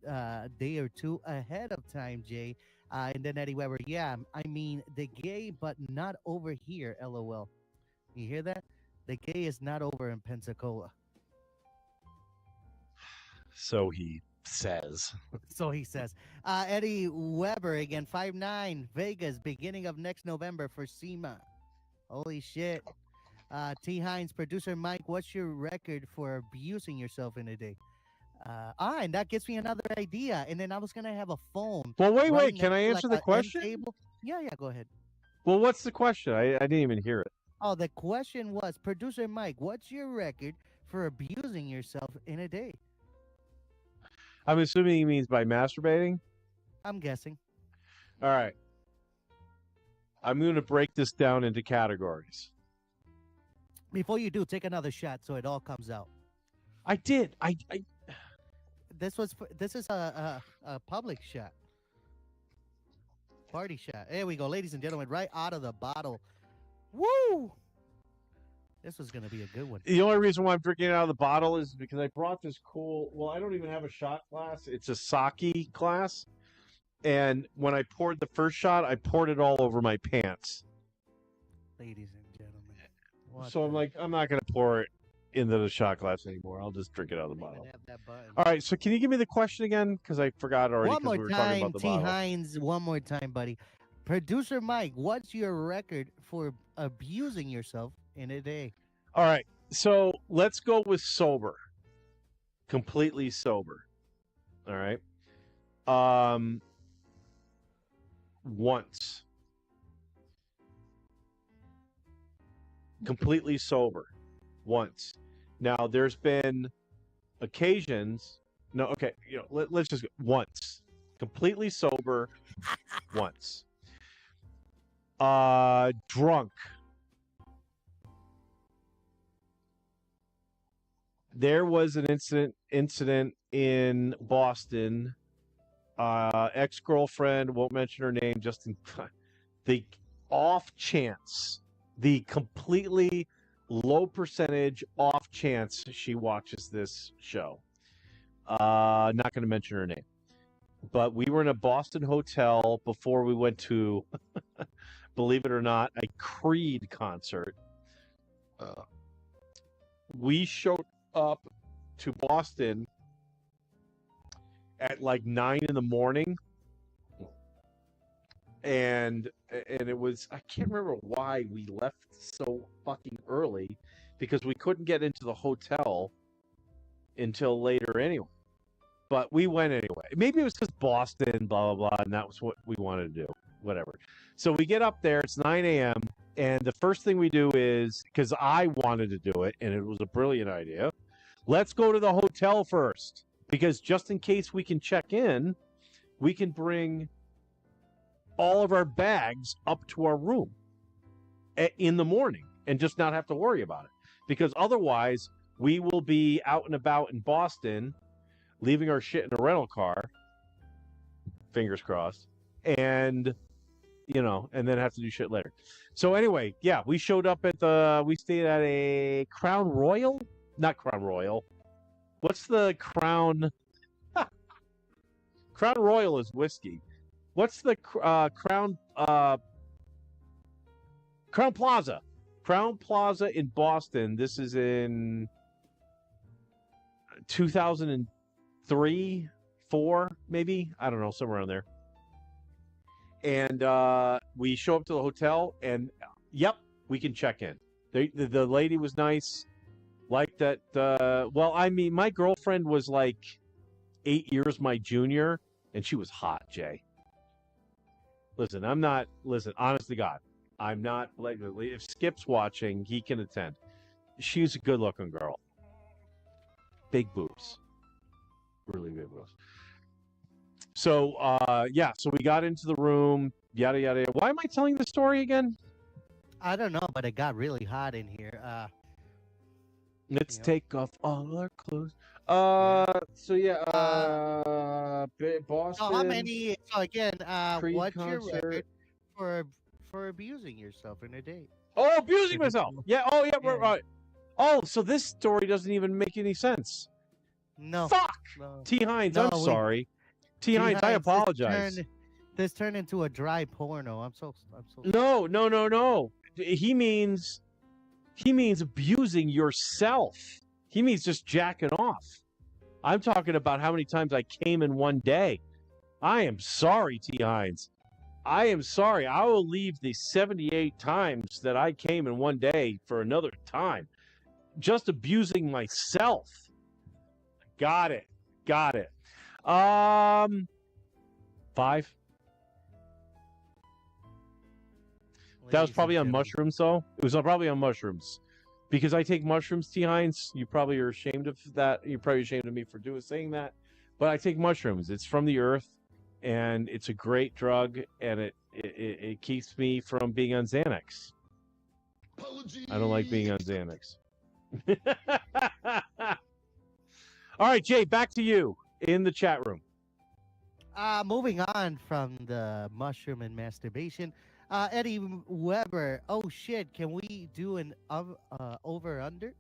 a day or two ahead of time, Jay." And then Eddie Weber, yeah, I mean the gay, but not over here. LOL. You hear that? The gay is not over in Pensacola. So he says. So he says. Eddie Weber again, 59 Vegas, beginning of next November for SEMA. Holy shit. T. Hines, producer Mike, what's your record for abusing yourself in a day? And that gives me another idea. And then I was gonna have a phone. Well, wait. Can I answer the question? Yeah, go ahead. Well, what's the question? I didn't even hear it. Oh, the question was, producer Mike, what's your record for abusing yourself in a day? I'm assuming he means by masturbating. I'm guessing. All right. I'm going to break this down into categories. Before you do, take another shot so it all comes out. I did. This is a public shot. Party shot. There we go, ladies and gentlemen, right out of the bottle. Woo! This was going to be a good one. The only reason why I'm drinking it out of the bottle is because I brought this cool... Well, I don't even have a shot glass. It's a sake glass. And when I poured the first shot, I poured it all over my pants. Ladies and gentlemen. So I'm like, I'm not going to pour it into the shot glass anymore. I'll just drink it out of the bottle. All right, so can you give me the question again? Because I forgot already. One more time, T. Hines. One more time, buddy. Producer Mike, what's your record for abusing yourself in a day? All right, so let's go with sober. Completely sober. All right. Once. Completely sober. Once. Now, there's been occasions. No, okay. Let's just go. Once. Completely sober. Once. Drunk. There was an incident in Boston. Ex-girlfriend, won't mention her name, just in the off chance, the completely low percentage off chance she watches this show. Not going to mention her name. But we were in a Boston hotel before we went to, believe it or not, a Creed concert. We showed up to Boston at like 9 a.m. And it was, I can't remember why we left so fucking early, because we couldn't get into the hotel until later anyway. But we went anyway. Maybe it was because Boston, blah, blah, blah, and that was what we wanted to do. Whatever. So we get up there, it's 9 a.m., and the first thing we do is, because I wanted to do it, and it was a brilliant idea, let's go to the hotel first. Because just in case we can check in, we can bring all of our bags up to our room in the morning. and just not have to worry about it. Because otherwise, we will be out and about in Boston, leaving our shit in a rental car, fingers crossed, and and then have to do shit later. So anyway, yeah, we showed up we stayed at a Crown Royal, not Crown Royal. What's the Crown? Crown Royal is whiskey. What's the Crown Plaza? Crown Plaza in Boston. This is in 2003, 4, maybe. I don't know, somewhere around there. And we show up to the hotel, and yep, we can check in. The lady was nice. Like that. Well, I mean, my girlfriend was like 8 years my junior, and she was hot, Jay. Listen, honest to God, I'm not like, if Skip's watching, he can attend. She's a good-looking girl. Big boobs. Really big boobs. So, so we got into the room, yada, yada, yada. Why am I telling the story again? I don't know, but it got really hot in here. Let's take off all our clothes. Boston. So how many? So again, what's your Pre-concert. record for abusing yourself in a date? Oh, abusing myself. Yeah. Oh, yeah. Yeah. Right. Oh, so this story doesn't even make any sense. No. Fuck. No. T. Hines, No, I'm sorry. T. Hines, I apologize. This turned into a dry porno. I'm so. No. He means abusing yourself. He means just jacking off. I'm talking about how many times I came in one day. I am sorry, T. Hines. I am sorry. I will leave the 78 times that I came in one day for another time. Just abusing myself. Got it. 5. That was probably on mushrooms, though. It was probably on mushrooms. Because I take mushrooms, T. Hines. You probably are ashamed of that. You're probably ashamed of me for saying that. But I take mushrooms. It's from the earth, and it's a great drug, and it keeps me from being on Xanax. I don't like being on Xanax. All right, Jay, back to you in the chat room. Moving on from the mushroom and masturbation. Eddie Weber. Oh shit! Can we do an over under?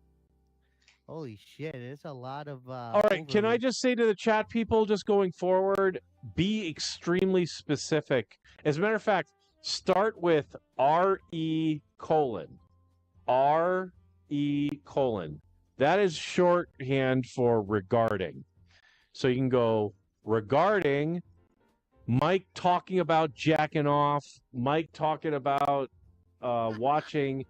Holy shit! It's a lot of. All right. Can I just say to the chat people, just going forward, be extremely specific. As a matter of fact, start with RE colon. RE colon. That is shorthand for regarding. So you can go regarding. Mike talking about jacking off. Mike talking about watching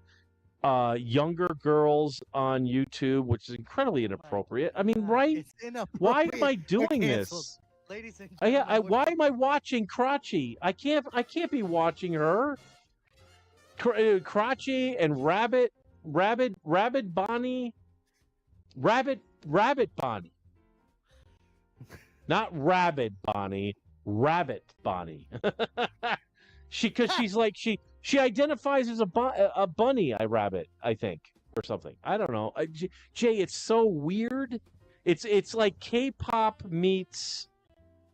younger girls on YouTube, which is incredibly inappropriate. I mean, right? It's inappropriate. Why am I doing this? Ladies and gentlemen, why am I watching Crotchy? I can't be watching her. Crotchy and Rabbit Bonnie. Rabbit Bonnie. Not Rabid Bonnie. Rabbit Bonnie. She's like she identifies as a bunny. Rabbit, I think, or something. I don't know. Jay, it's so weird. It's like K-pop meets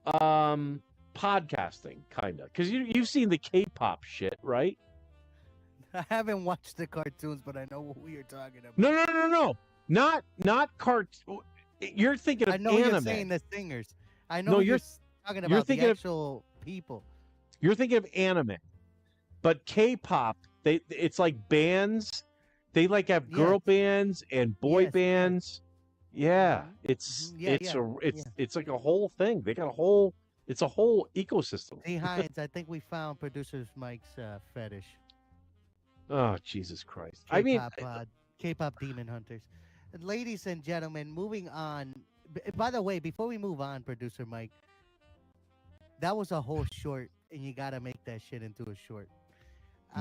podcasting, kind of. Because you've seen the K-pop shit, right? I haven't watched the cartoons, but I know what we are talking about. No. Not cartoon. You're thinking of I know anime. you're saying the singers. I know you're talking about the actual people. You're thinking of anime, but K-pop, it's like bands. They like have girl bands and boy bands. Yeah, it's like a whole thing. They got it's a whole ecosystem. Hey Hines, I think we found producer Mike's fetish. Oh Jesus Christ! K-pop demon hunters. And ladies and gentlemen, moving on. By the way, before we move on, producer Mike, that was a whole short, and you gotta make that shit into a short.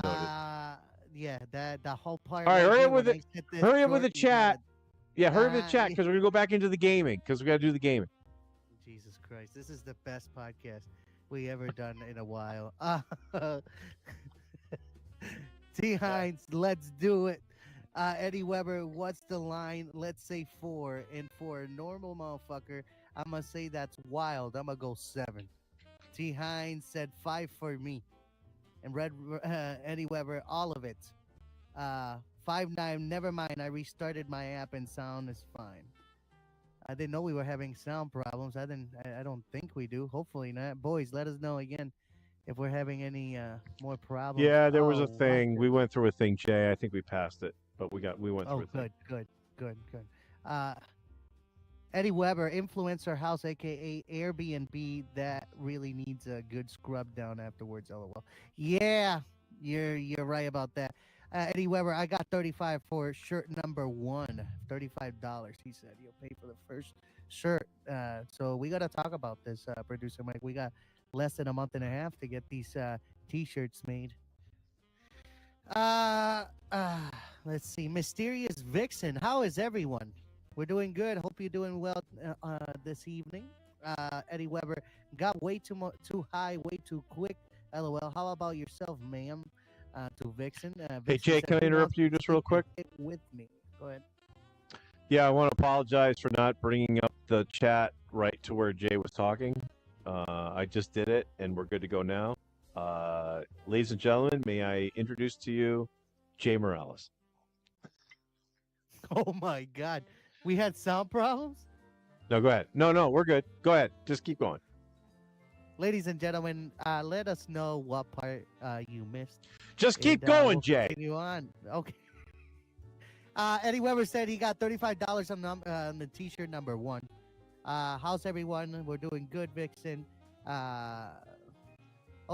The whole part. All right, hurry up with it. Hurry up with the chat. Yeah, hurry up with the chat because we're gonna go back into the gaming because we gotta do the gaming. Jesus Christ, this is the best podcast we ever done in a while. T. Hines, let's do it. Eddie Weber, what's the line? Let's say 4. And for a normal motherfucker, I'm going to say that's wild. I'm going to go 7. T. Hines said 5 for me. And Eddie Weber, all of it. 5-9, never mind. I restarted my app and sound is fine. I didn't know we were having sound problems. I don't think we do. Hopefully not. Boys, let us know again if we're having any more problems. Yeah, there was a thing. We went through a thing, Jay. I think we passed it, but we went through a thing. Good. Eddie Weber, influencer house, aka Airbnb, that really needs a good scrub down afterwards. LOL. Yeah, you're right about that. Eddie Weber, I got 35 for shirt number 1. $35. He said you'll pay for the first shirt. So we gotta talk about this, producer Mike. We got less than a month and a half to get these t-shirts made. Let's see. Mysterious Vixen, how is everyone? We're doing good. Hope you're doing well this evening. Eddie Weber, got way too high, way too quick. LOL. How about yourself, ma'am? To Vixen. Hey, Jay, can I interrupt you just real quick? With me. Go ahead. Yeah, I want to apologize for not bringing up the chat right to where Jay was talking. I just did it, and we're good to go now. Ladies and gentlemen, may I introduce to you Jay Morales. Oh, my God. We had sound problems? No, go ahead. No, we're good. Go ahead. Just keep going. Ladies and gentlemen, let us know what part you missed. Just keep going, we'll Jay. Continue on. Okay. Eddie Weber said he got $35 on the t-shirt number 1. How's everyone? We're doing good, Vixen. Oh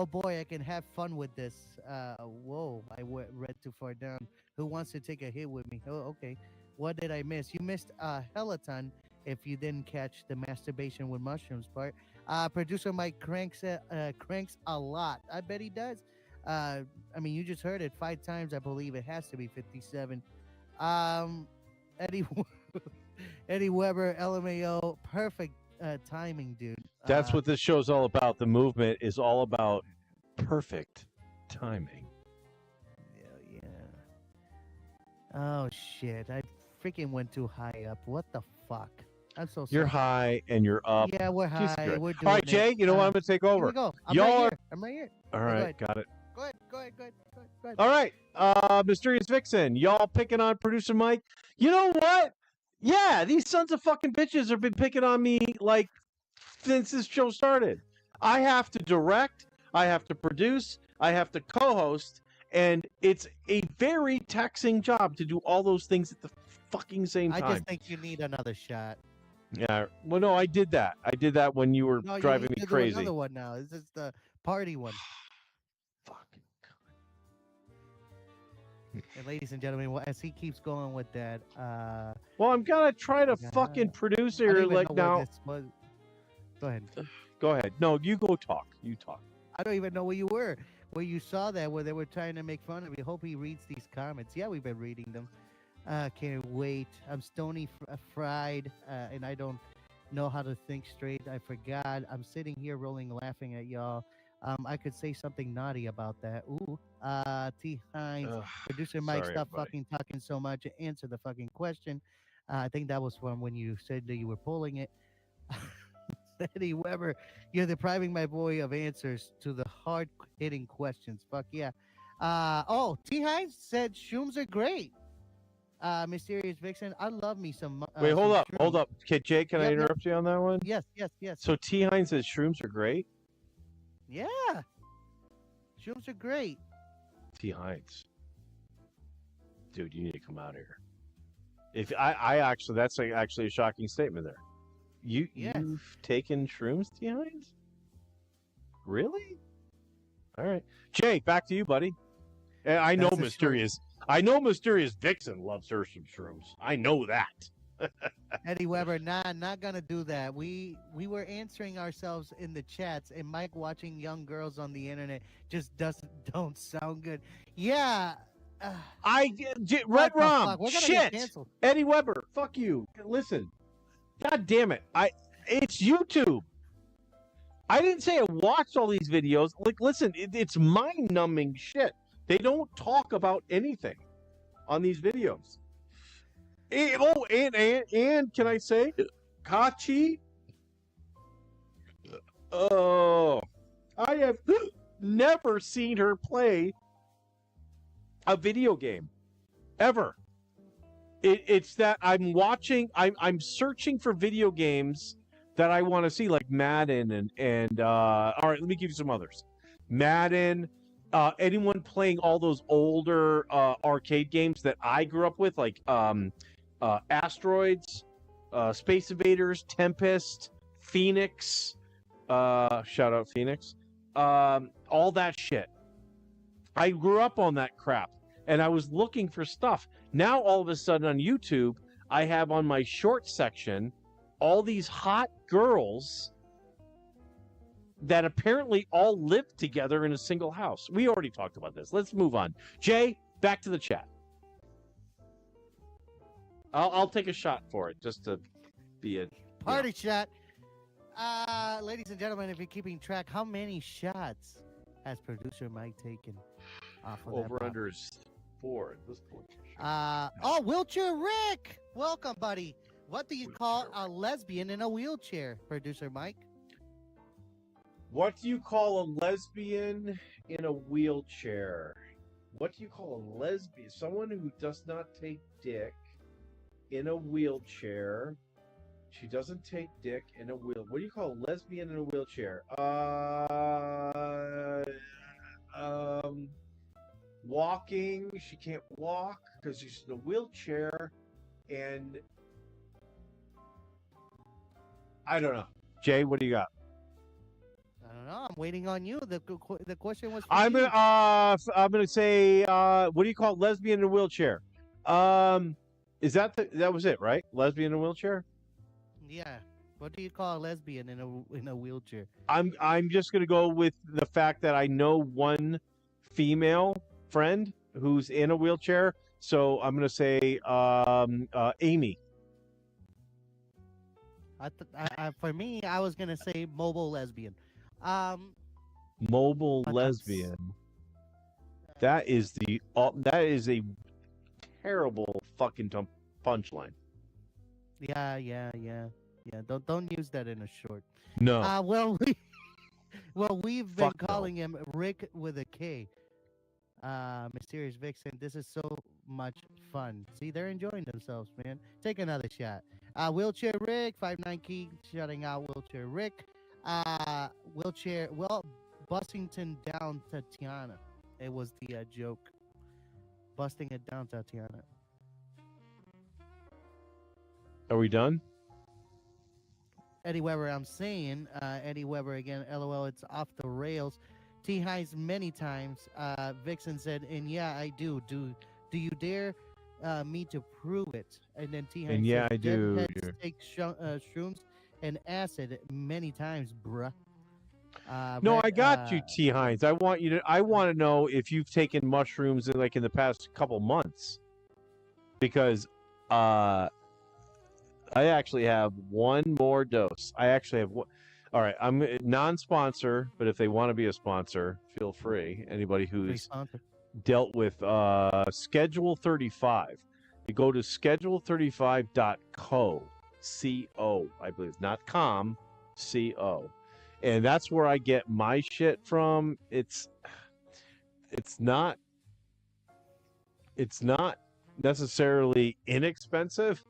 boy, I can have fun with this. Whoa, I read too far down. Who wants to take a hit with me? Oh, okay. What did I miss? You missed a hellaton if you didn't catch the masturbation with mushrooms part. Producer Mike cranks a lot. I bet he does. I mean, you just heard it 5 times. I believe it has to be 57. Eddie Weber, LMAO, perfect timing, dude. That's what this show's all about. The movement is all about perfect timing. Yeah. Oh shit! I freaking went too high up. What the fuck? I'm so sorry. You're high and you're up. Yeah, we're high. We're doing all right, Jay. You know what? I'm gonna take over. Here we go. I'm right here. All right, got it. Go ahead. All right, Mysterious Vixen, y'all picking on producer Mike. You know what? Yeah, these sons of fucking bitches have been picking on me like since this show started. I have to direct, I have to produce, I have to co-host, and it's a very taxing job to do all those things at the fucking same time. I just think you need another shot. Yeah, well, no, I did that. I did that when you were driving me crazy. Another one now. This is the party one. Fucking. And ladies and gentlemen, as he keeps going with that, well, I'm gonna try to fucking produce here like now. Go ahead. Go ahead. No, you go talk. You talk. I don't even know where you were. Where you saw that, where they were trying to make fun of you. Hope he reads these comments. Yeah, we've been reading them. Can't wait. I'm stony fried, and I don't know how to think straight. I forgot. I'm sitting here rolling, laughing at y'all. I could say something naughty about that. Ooh. T. Hines, producer Mike, stop fucking talking so much. Answer the fucking question. I think that was from when you said that you were pulling it. Eddie Weber, you're depriving my boy of answers to the hard-hitting questions. Fuck yeah. T. Hines said shrooms are great. Mysterious Vixen, I love me some. Wait, hold some up, hold up. Okay, Jay, can I interrupt you on that one? Yes. So T. Hines says shrooms are great? Yeah. Shrooms are great. T. Hines. Dude, you need to come out here. If I actually, that's actually a shocking statement there. You've taken shrooms, T. Hines? Really? All right. Jay, back to you, buddy. I know Mysterious Vixen loves her some shrooms. I know that. Eddie Weber, not gonna do that. We were answering ourselves in the chats, and Mike watching young girls on the internet just don't sound good. Yeah. Red Rom. Shit. Eddie Weber. Fuck you. Listen. God damn it. It's YouTube. I didn't say I watched all these videos. Like, listen, it's mind-numbing shit. They don't talk about anything. on these videos. And can I say, Kachi? Oh, I have never seen her play a video game ever. It's that I'm searching for video games that I want to see, like Madden and all right, let me give you some others. Madden, anyone playing all those older arcade games that I grew up with, like Asteroids, Space Invaders, Tempest, Phoenix, shout out Phoenix, all that shit. I grew up on that crap, and I was looking for stuff. Now, all of a sudden on YouTube, I have on my short section all these hot girls that apparently all live together in a single house. We already talked about this. Let's move on. Jay, back to the chat. I'll take a shot for it just to be a party shot. Ladies and gentlemen, if you're keeping track, how many shots has producer Mike taken off of over that unders 4 at this point? Wheelchair Rick, welcome, buddy. What do you call a lesbian in a wheelchair, producer Mike? What do you call a lesbian in a wheelchair? What do you call a lesbian? Someone who does not take dick in a wheelchair. She doesn't take dick in a wheel. What do you call a lesbian in a wheelchair? Walking. She can't walk because she's in a wheelchair. And I don't know. Jay, what do you got? I don't know. I'm waiting on you. The question was. I'm gonna say. What do you call lesbian in a wheelchair? Is that that was it, right? Lesbian in a wheelchair. Yeah. What do you call a lesbian in a wheelchair? I'm just gonna go with the fact that I know one female friend who's in a wheelchair, so I'm gonna say Amy. For me, I was gonna say mobile lesbian. Mobile lesbian. That is a terrible fucking punchline. Yeah. Don't use that in a short. No. We've been calling him Rick with a K. Mysterious Vixen. This is so much fun. See, they're enjoying themselves, man. Take another shot. Wheelchair Rick, 5'9" key, shutting out Wheelchair Rick. Bustington down Tatiana. It was the joke. Busting it down, Tatiana. Are we done? Eddie Weber, I'm saying, Eddie Weber again, LOL, it's off the rails. T. Hines many times. Vixen said, and yeah, I do. Do you dare me to prove it? And then T. Hines and yeah, said, I do. Deadheads take shrooms and acid many times, bruh. No, I got you, T. Hines. I want to know if you've taken mushrooms in the past couple months, because I actually have one more dose. I actually have one. All right, I'm non-sponsor, but if they want to be a sponsor, feel free. Anybody who's dealt with Schedule 35, you go to schedule35.co, C-O, I believe, not com, C-O. And that's where I get my shit from. It's not necessarily inexpensive,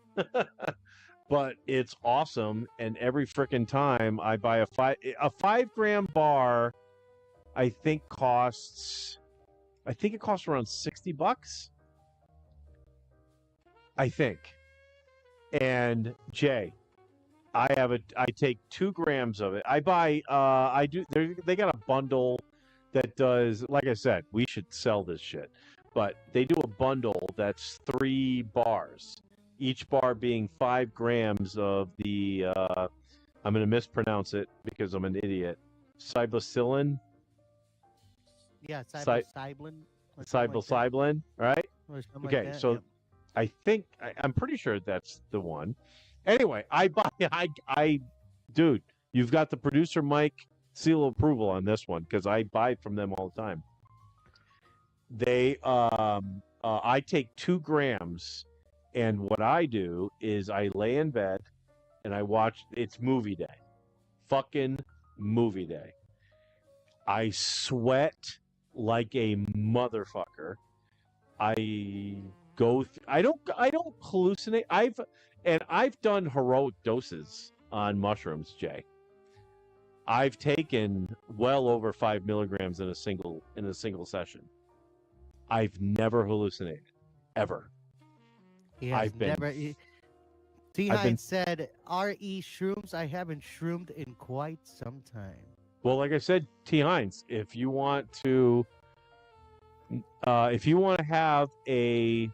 but it's awesome. And every freaking time I buy a 5-gram bar, I think it costs around $60. I think. And Jay, I take 2 grams of it. I buy they got a bundle that does, like I said, we should sell this shit. But they do a bundle that's 3 bars, each bar being 5 grams of the I'm going to mispronounce it because I'm an idiot. Psilocybin? Yeah, psilocybin. Psilocybin, right? Okay, like so yep. I'm pretty sure that's the one. Anyway, dude, you've got the producer Mike seal of approval on this one because I buy from them all the time. They I take 2 grams, and what I do is I lay in bed and I watch. It's movie day, fucking movie day. I sweat like a motherfucker. I I don't hallucinate. I've done heroic doses on mushrooms, Jay. I've taken well over 5 milligrams in a single session. I've never hallucinated, ever. He has I've been never. T. I've been Hines said, "R.E. shrooms. I haven't shroomed in quite some time." well, like I said, T. Hines, if you want to have a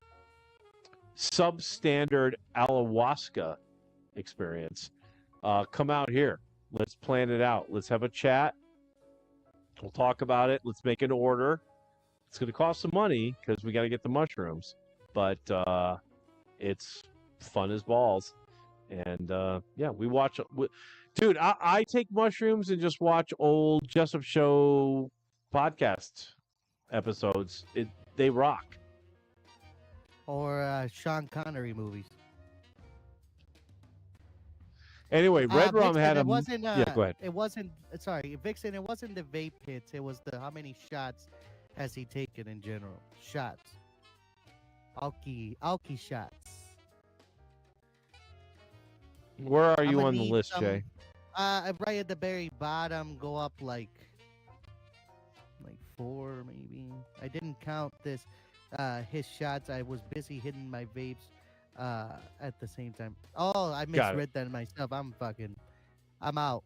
substandard ayahuasca experience, come out here. Let's plan it out. Let's have a chat. We'll talk about it. Let's make an order. It's going to cost some money because we got to get the mushrooms, but it's fun as balls. And yeah, dude, I take mushrooms and just watch old Jessup Show podcast episodes. They rock. Or Sean Connery movies. Anyway, Red Rum Vixen, had a. it wasn't. Yeah, go ahead. It wasn't. Sorry, Vixen. It wasn't the vape hits. It was the how many shots has he taken in general? Shots. Alki shots. Where are you I'ma on the need list, some- Jay? Right at the very bottom. Go up like 4 maybe. I didn't count this. His shots. I was busy hitting my vapes. At the same time. Oh, I misread that myself. I'm out.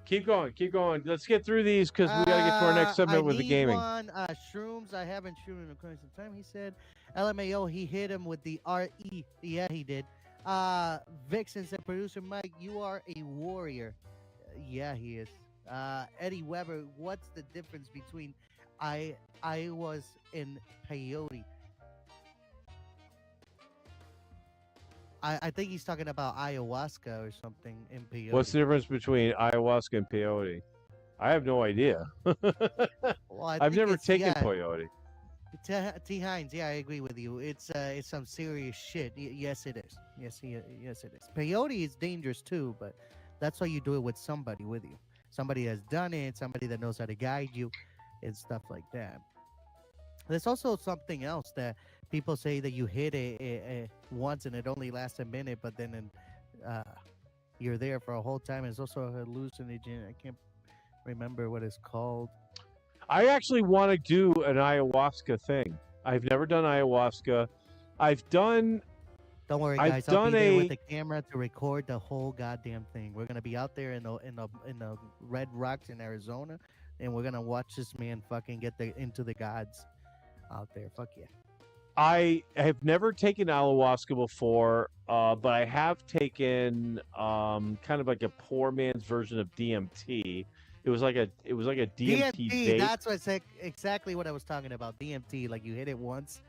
Keep going. Let's get through these because we got to get to our next segment with the gaming. One, shrooms. I haven't shroomed in quite some time. He said, LMAO, he hit him with the RE. Yeah, he did. Vixen said, producer Mike, you are a warrior. Yeah, he is. Eddie Weber, what's the difference between I was in peyote? I think he's talking about ayahuasca or something in peyote. What's the difference between ayahuasca and peyote? I have no idea. Well, I've never taken peyote. T. Hines, yeah, I agree with you. It's some serious shit. Yes, it is. Yes, it is. Peyote is dangerous too, but that's why you do it with somebody with you. Somebody has done it, somebody that knows how to guide you, and stuff like that. There's also something else that people say that you hit it once and it only lasts a minute, but then you're there for a whole time. It's also a hallucinogen. I can't remember what it's called. I actually want to do an ayahuasca thing. I've never done ayahuasca. Don't worry, guys. I'll be there with the camera to record the whole goddamn thing. We're gonna be out there in the red rocks in Arizona, and we're gonna watch this man fucking get into the gods out there. Fuck yeah. I have never taken ayahuasca before, but I have taken kind of like a poor man's version of DMT. It was like a DMT vape. That's exactly what I was talking about. DMT, like you hit it once,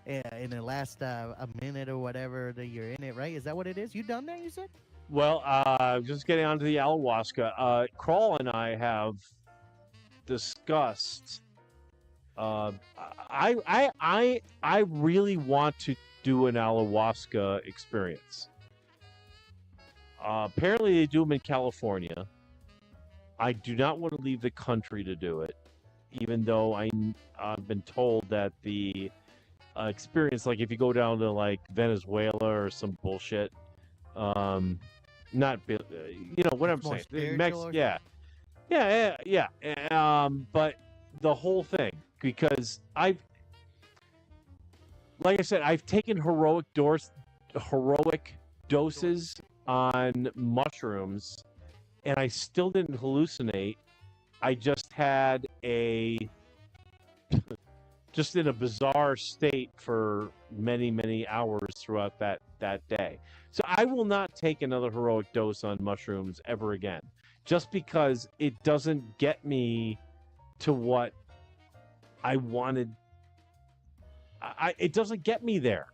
and it lasts a minute or whatever that you're in it, right? Is that what it is? You done that? You said? Well, just getting onto the ayahuasca. Crawl and I have discussed. I really want to do an ayahuasca experience. Apparently, they do them in California. I do not want to leave the country to do it, even though I've been told that the experience, like if you go down to like Venezuela or some bullshit, not you know what I'm saying? Yeah. But the whole thing, because like I said, I've taken heroic doses on mushrooms, and I still didn't hallucinate. I just had just in a bizarre state for many, many hours throughout that day. So I will not take another heroic dose on mushrooms ever again, just because it doesn't get me to what I wanted. It doesn't get me there.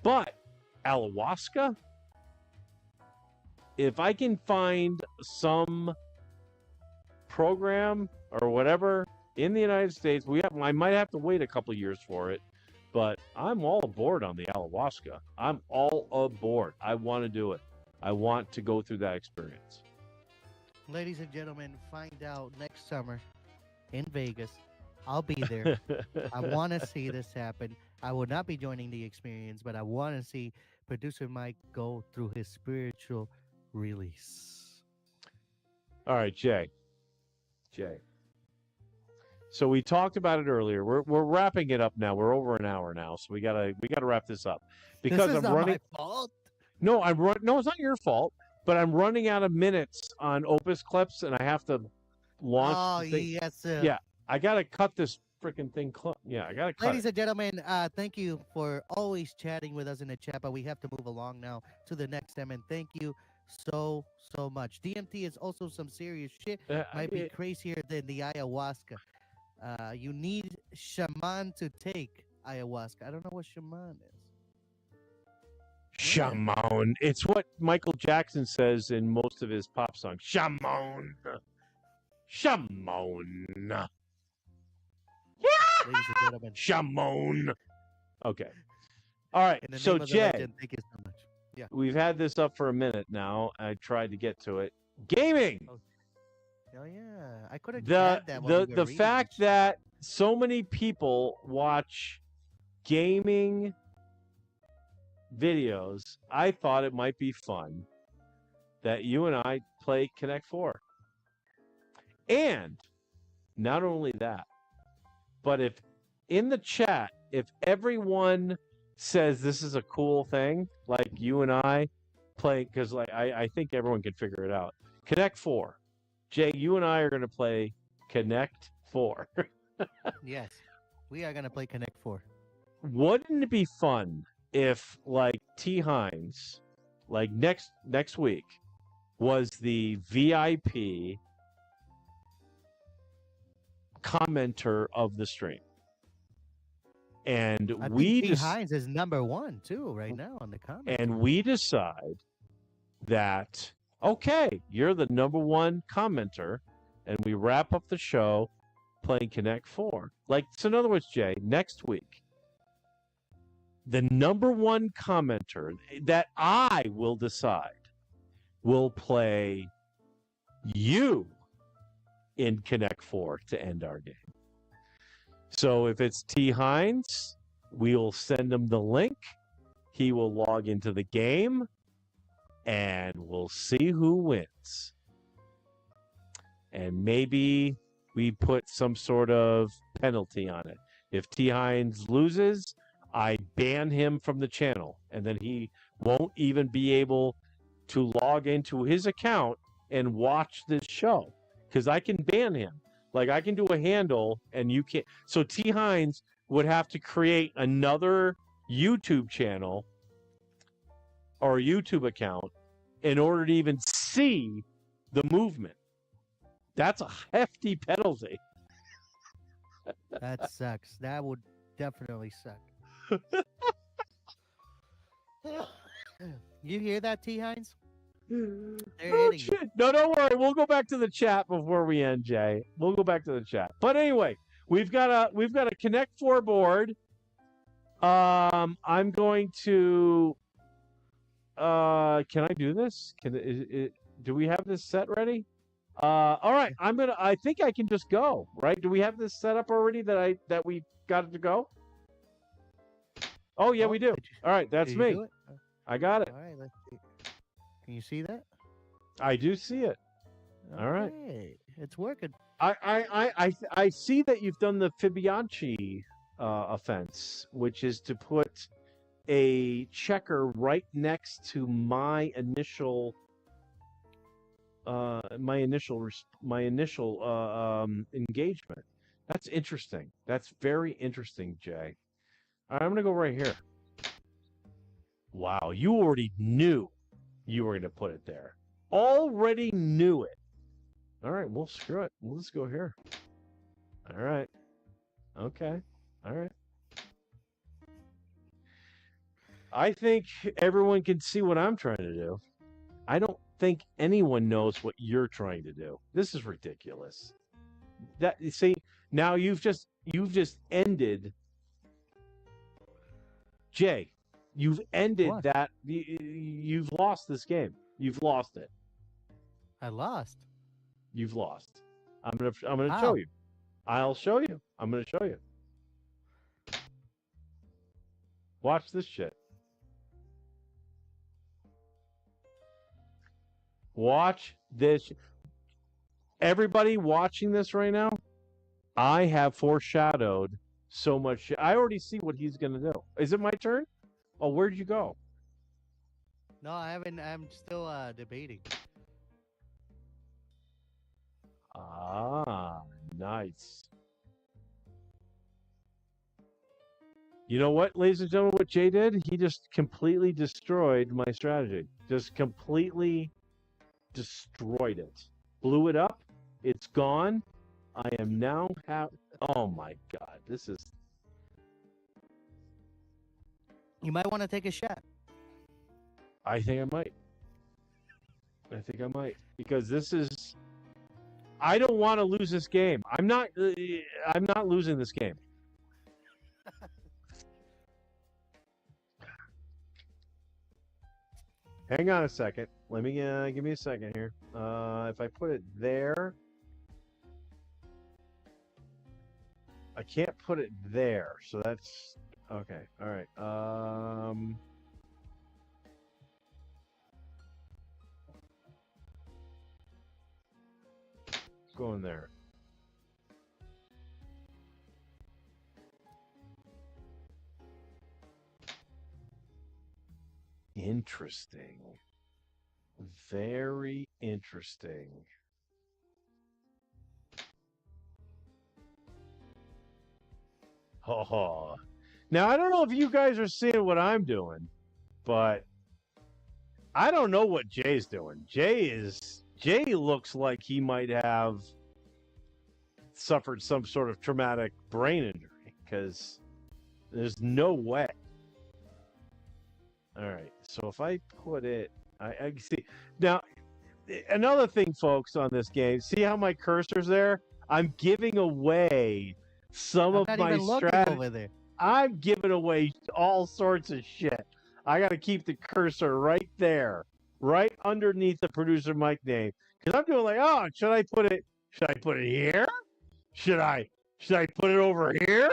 But ayahuasca, if I can find some program or whatever in the United States, I might have to wait a couple years for it, But I'm all aboard on the ayahuasca. I'm all aboard. I want to do it. I want to go through that experience. Ladies and gentlemen, find out next summer in Vegas. I'll be there. I want to see this happen. I will not be joining the experience, but I want to see producer Mike go through his spiritual release. All right, Jay. So we talked about it earlier. We're wrapping it up now. We're over an hour now, so we gotta wrap this up because this is I'm not running. my fault. No, No, it's not your fault. But I'm running out of minutes on Opus Clips, and I have to launch. Oh the thing. yes. Yeah, I gotta cut this freaking thing. Yeah, I gotta cut. Ladies and gentlemen, thank you for always chatting with us in the chat, but we have to move along now to the next segment. Thank you so much. DMT is also some serious shit. Might be crazier than the ayahuasca. You need shaman to take ayahuasca. I don't know what shaman is. Shaman. It's what Michael Jackson says in most of his pop songs. Shaman. Shaman. Ladies and gentlemen. Shaman. Okay. All right. In the So name of the Jay, legend, thank you so much. Yeah. we've had this up for a minute now. I tried to get to it. Gaming. Oh yeah, I could have had that. The fact that so many people watch gaming videos, I thought it might be fun that you and I play Connect 4. And not only that, but if in the chat, if everyone says this is a cool thing, like you and I play, because like I think everyone can figure it out. Connect 4. Jay, you and I are going to play Connect 4. Yes, we are going to play Connect 4. Wouldn't it be fun if like T. Hines, like next week, was the VIP commenter of the stream? And I we think T. Hines is #1 too right now on the comment. And we decide that, okay, you're the #1 commenter, and we wrap up the show playing Connect 4. Like, so in other words, Jay, next week, the #1 commenter that I will decide will play you in Connect 4 to end our game. So if it's T. Hines, we'll send him the link. He will log into the game, and we'll see who wins. And maybe we put some sort of penalty on it. If T. Hines loses, I ban him from the channel, and then he won't even be able to log into his account and watch this show, because I can ban him. Like, I can do a handle, and you can't. So T. Hines would have to create another YouTube channel or a YouTube account in order to even see the movement. That's a hefty penalty. That sucks. That would definitely suck. You hear that, T. Hines? Oh, shit. No, don't worry. We'll go back to the chat before we end, Jay. We'll go back to the chat. But anyway, we've got a Connect 4 board. I'm going to. Can I do this? Do we have this set ready? All right. I think I can just go. Right? Do we have this set up already that we got it to go? Oh yeah, we do. All right, that's me. I got it. All right, let's see. Can you see that? I do see it. All right. It's working. I see that you've done the Fibonacci offense, which is to put a checker right next to my initial engagement. That's interesting. That's very interesting, Jay. All right, I'm gonna go right here. Wow, you already knew you were gonna put it there. Already knew it. All right, well, screw it. Let's go here. All right. Okay. All right. I think everyone can see what I'm trying to do. I don't think anyone knows what you're trying to do. This is ridiculous. That, you see, now you've just ended Jay, you've ended What? that. You've lost this game. You've lost it. I lost. You've lost. I'm gonna show How? you. I'll show you. I'm gonna show you. Watch this shit. Watch this. Everybody watching this right now, I have foreshadowed so much shit. I already see what he's gonna do. Is it my turn? Oh, where'd you go? No, I haven't. I'm still debating. Ah, nice. You know what, ladies and gentlemen, what Jay did? He just completely destroyed my strategy. Just completely destroyed it. Blew it up. It's gone. I am now oh my god, this is You might want to take a shot. I think I might. I think I might because this is I don't want to lose this game. I'm not losing this game. Hang on a second. Let me give me a second here. If I put it there, I can't put it there. So that's okay. All right. Go in there. Interesting. Very interesting. Oh. Now, I don't know if you guys are seeing what I'm doing, but I don't know what Jay's doing. Jay looks like he might have suffered some sort of traumatic brain injury because there's no way. All right. So if I put it, I see. Now, another thing, folks, on this game, see how my cursor's there? I'm giving away some I'm of not my even looking strategy. over there. I'm giving away all sorts of shit. I got to keep the cursor right there, right underneath the producer mic name, because I'm doing like, oh, should I put it? Should I put it here? Should I put it over here?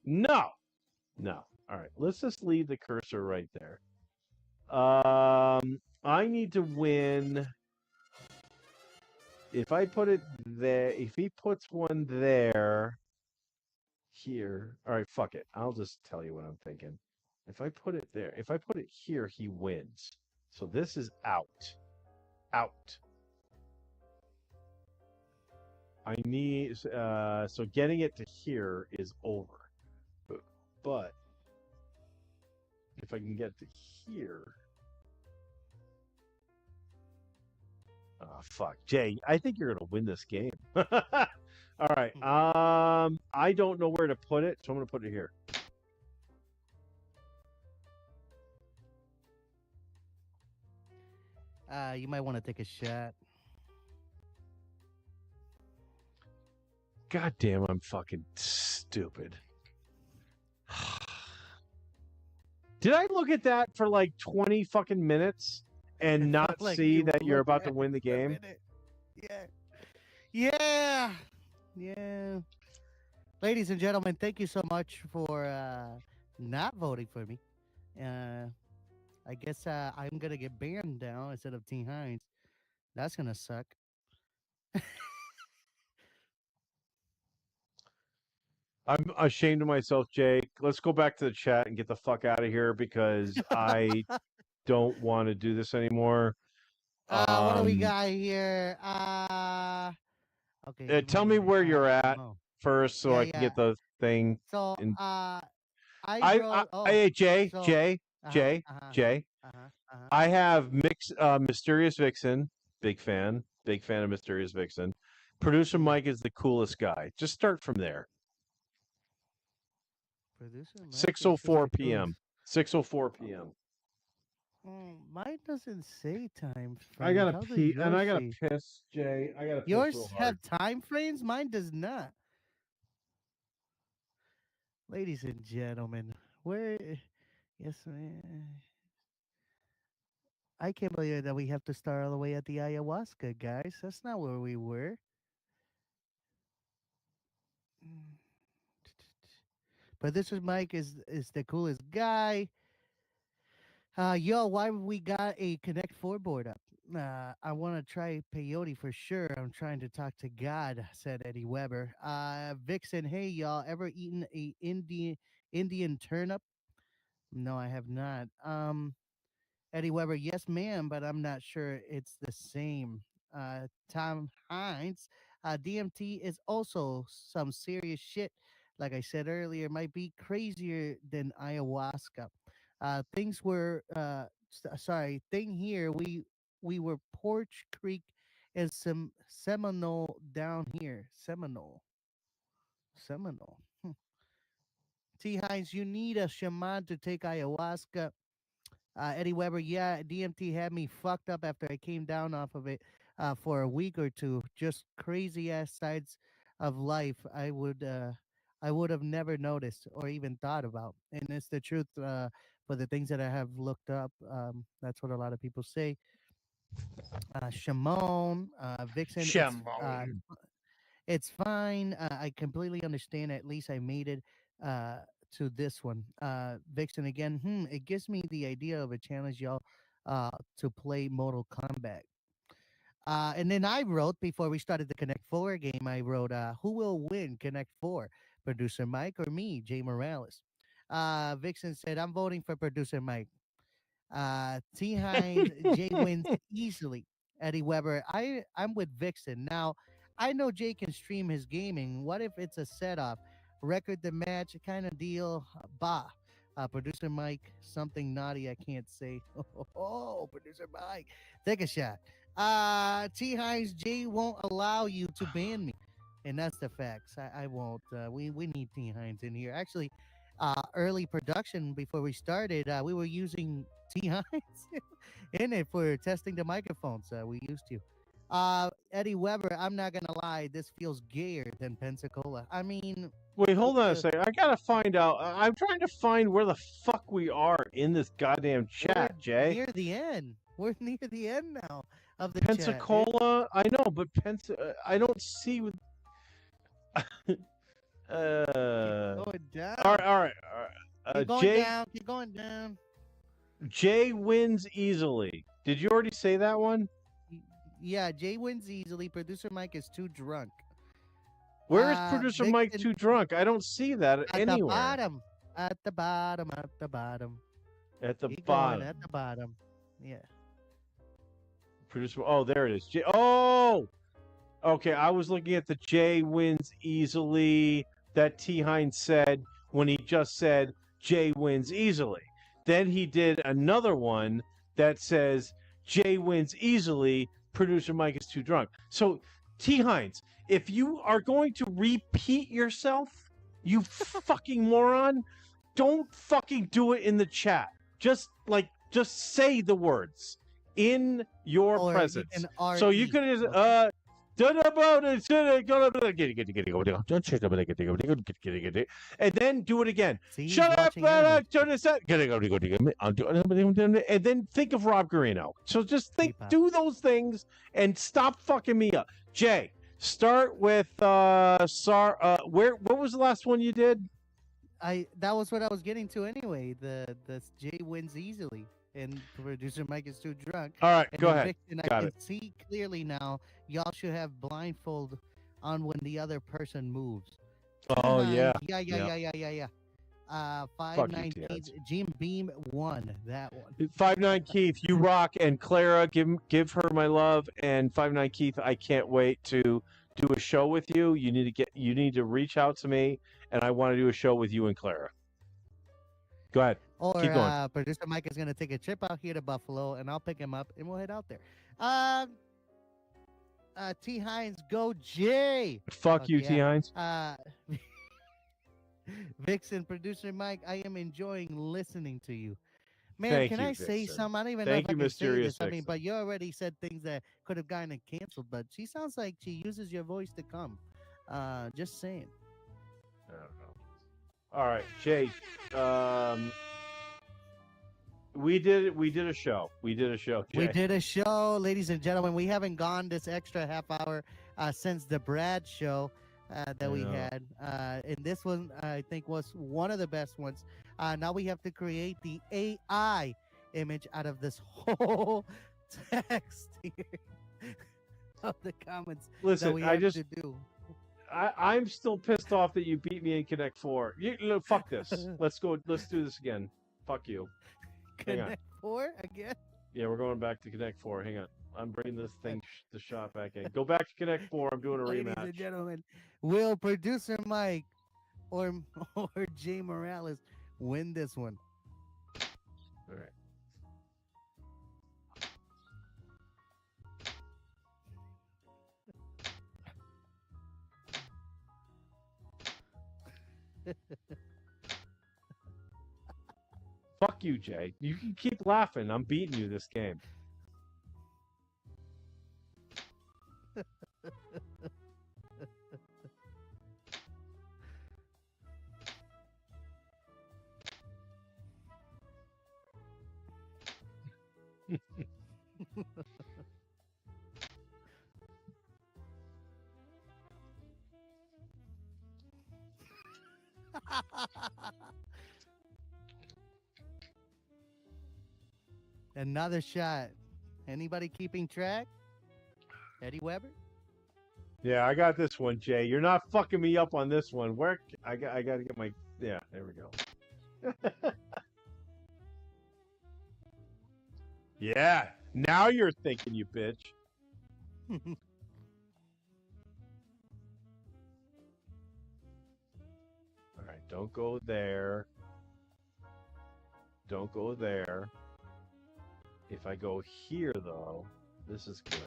No, no. All right, let's just leave the cursor right there. I need to win. If I put it there, if he puts one there, here. All right, fuck it. I'll just tell you what I'm thinking. If I put it there, if I put it here, he wins. So this is out. Out. I need, so getting it to here is over. But if I can get to here. Oh, fuck. Jay, I think you're going to win this game. All right. I don't know where to put it, so I'm going to put it here. You might want to take a shot. God damn, I'm fucking stupid. Did I look at that for like 20 fucking minutes and not Like see you that you're looked about to at win the it for a game? minute. Yeah. Yeah. Yeah. Ladies and gentlemen, thank you so much for not voting for me. I guess I'm gonna get banned now instead of T Hines. That's gonna suck. I'm ashamed of myself, Jake. Let's go back to the chat and get the fuck out of here because I don't want to do this anymore. What do we got here? Okay, give Tell me me where you're at oh. first so Yeah, I can yeah. get the thing. So In... I wrote hey, Jay, so Jay, uh-huh, Jay, uh-huh, Jay. uh-huh, uh-huh. I have Mysterious Vixen. Big fan of Mysterious Vixen. Producer Mike is the coolest guy. Just start from there. Producer Mike is 6:04 the coolest. p.m. 6:04 p.m. Mine doesn't say time I frame. gotta How does pee, and I yours gotta say? piss, Jay. I gotta piss Yours real hard. have time frames? Mine does not. Ladies and gentlemen, where Yes, man. I can't believe that we have to start all the way at the ayahuasca, guys. That's not where we were. Mm. But this is Mike is the coolest guy. Yo, why we got a Connect 4 board up? I want to try peyote for sure. I'm trying to talk to God, said Eddie Weber. Vixen, hey y'all, ever eaten a Indian turnip? No, I have not. Eddie Weber, yes, ma'am, but I'm not sure it's the same. Tom Hines, DMT is also some serious shit. Like I said earlier, might be crazier than ayahuasca. Things were, sorry, thing here, we were Porch Creek and some Seminole down here. Seminole. T. Hines, you need a shaman to take ayahuasca. Eddie Weber, yeah, DMT had me fucked up after I came down off of it for a week or two. Just crazy ass sides of life I would have never noticed or even thought about. And it's the truth for the things that I have looked up. That's what a lot of people say. Shimon, Vixen, Shimon. it's fine. I completely understand. At least I made it uh, to this one. Vixen again. It gives me the idea of a challenge, y'all, to play Mortal Kombat. And then I wrote before we started the Connect Four game. I wrote, "Who will win Connect Four? Producer Mike or me, Jay Morales?" Vixen said, "I'm voting for producer Mike." T. Hines, Jay wins easily. Eddie Weber, I'm with Vixen. Now, I know Jay can stream his gaming. What if it's a set off? Record the match kind of deal? Bah. Producer Mike, something naughty I can't say. Oh, producer Mike, take a shot. T. Hines, Jay won't allow you to ban me. And that's the facts. I won't. We need T. Hines in here. Actually, early production before we started, we were using T. Hines in it for testing the microphones. We used to. Eddie Weber, I'm not gonna lie, this feels gayer than Pensacola. I mean, Wait, hold on a uh, second. I gotta find out. I'm trying to find where the fuck we are in this goddamn we're chat, Jay. near the end. We're near the end now of the chat, dude. Pensacola. I know, but I don't see. Keep Uh, going all down. right, all right, all right. Keep going Jay down. Keep going down. Jay wins easily. Did you already say that one? Y- Yeah, Jay wins easily. Producer Mike is too drunk. Where is producer Mike Vixen too drunk? I don't see that at the anywhere. bottom. At the bottom. At the bottom. At the Keep going bottom. at the bottom. Yeah. Producer. Oh, there it is. Oh, okay. I was looking at the Jay wins easily that T. Hines said when he just said Jay wins easily. Then he did another one that says Jay wins easily. Producer Mike is too drunk. So, T. Hines, if you are going to repeat yourself, you fucking moron, don't fucking do it in the chat. Just say the words in your Or you presence. can RE. So you could Okay. and then do it again. See, he's Shut up, watching anime. and then think of Rob Garino. So just K-pop. do those things and stop fucking me up. Jay, start with what was the last one you did? That was what I was getting to anyway. The Jay wins easily, and producer Mike is too drunk. All right, And go then ahead. Vixen, I Got can it. see clearly now. Y'all should have blindfold on when the other person moves. Oh yeah. Yeah, yeah, Yeah. yeah, yeah, yeah, yeah. Fuck you, 519 Jim Beam won that one. 59 Keith, you rock, and Clara, give her my love. And 59 Keith, I can't wait to do a show with you. You need to reach out to me, and I want to do a show with you and Clara. Go ahead, Or keep going. producer Mike is gonna take a trip out here to Buffalo, and I'll pick him up, and we'll head out there. T Hines, go Jay. Fuck you, Yeah. T Hines. Vixen, producer Mike, I am enjoying listening to you. Man, Thank can you, I say Vixen. something? I don't even Thank know you, if I can say Mysterious this. I mean, Vixen. but you already said things that could have gotten it canceled, but she sounds like she uses your voice to come. Just saying. I don't know. All right, Jay. We did a show. We did a show, We Jay. did a show, ladies and gentlemen. We haven't gone this extra half hour since the Brad show that we had. And this one, I think, was one of the best ones. Now we have to create the AI image out of this whole text here of the comments that Listen, we have to do. I'm still pissed off that you beat me in Connect 4. Fuck this. Let's go. Let's do this again. Fuck you. Connect 4 again? Yeah, we're going back to Connect 4. Hang on. I'm bringing this thing, the shot back in. Go back to Connect 4. I'm doing a rematch. Ladies and gentlemen, will producer Mike or Jay Morales win this one? All right. Fuck you, Jay. You can keep laughing. I'm beating you this game. Another shot. Anybody keeping track? Eddie Weber? Yeah, I got this one, Jay. You're not fucking me up on this one. Where I got to get my there we go. Yeah, now you're thinking, you bitch. All right, don't go there. Don't go there. If I go here, though, this is good.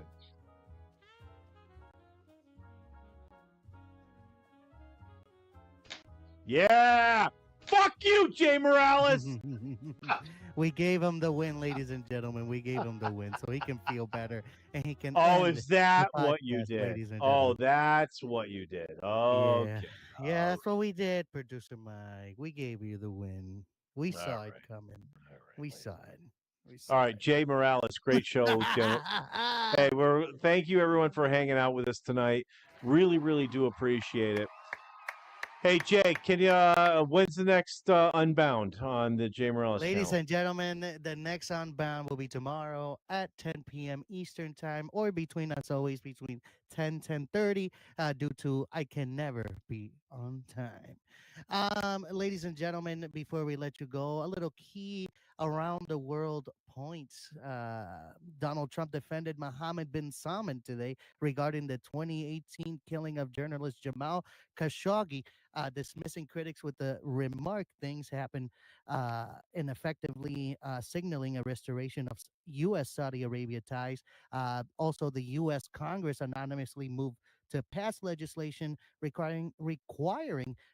Yeah! Fuck you, Jay Morales! We gave him the win, ladies and gentlemen. We gave him the win so he can feel better and he can. Oh, end is that the what you podcast, did? ladies and Oh, gentlemen. that's what you did. Okay. Yeah, that's what we did, producer Mike. We gave you the win. We All saw it right. coming. All right, We lady. saw it. We saw All right, it. Jay Morales, great show. Hey, thank you everyone for hanging out with us tonight. Really, really do appreciate it. Hey, Jay, can you? When's the next Unbound on the Jay Morales Ladies channel? and gentlemen, the next Unbound will be tomorrow at 10 p.m. Eastern time, or between, as always, between 10:30. Due to I can never be on time. Ladies and gentlemen, before we let you go, a little key around the world points. Donald Trump defended Mohammed bin Salman today regarding the 2018 killing of journalist Jamal Khashoggi, dismissing critics with the remark things happen in effectively signaling a restoration of U.S. Saudi Arabia ties. Also, the U.S. Congress anonymously moved to pass legislation requiring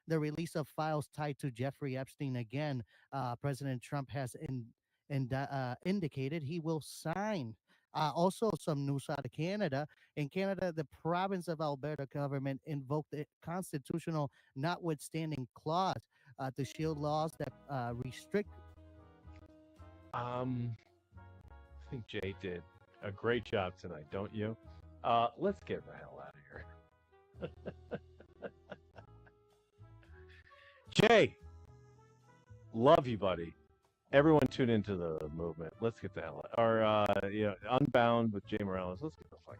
the release of files tied to Jeffrey Epstein. Again, President Trump has indicated he will sign. Also, some news out of Canada. In Canada, the province of Alberta government invoked the constitutional notwithstanding clause to shield laws that restrict. I think Jay did a great job tonight, don't you? Let's get the hell out of here. Jay, love you, buddy. Everyone tune into the movement. Let's get the hell out. Or, Unbound with Jay Morales. Let's get the fuck out of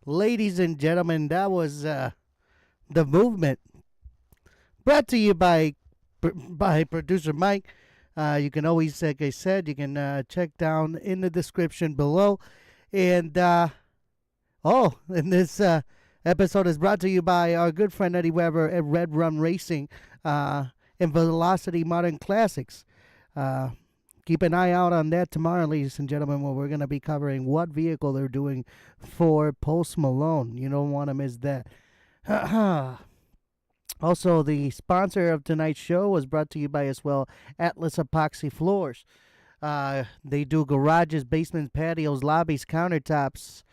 here. Ladies and gentlemen, that was the movement. Brought to you by producer Mike. You can always, like I said, you can check down in the description below. And and this episode is brought to you by our good friend Eddie Weber at Red Run Racing and Velocity Modern Classics. Keep an eye out on that tomorrow, ladies and gentlemen, where we're going to be covering what vehicle they're doing for Post Malone. You don't want to miss that. Also, the sponsor of tonight's show was brought to you by as well Atlas Epoxy Floors. They do garages, basements, patios, lobbies, countertops,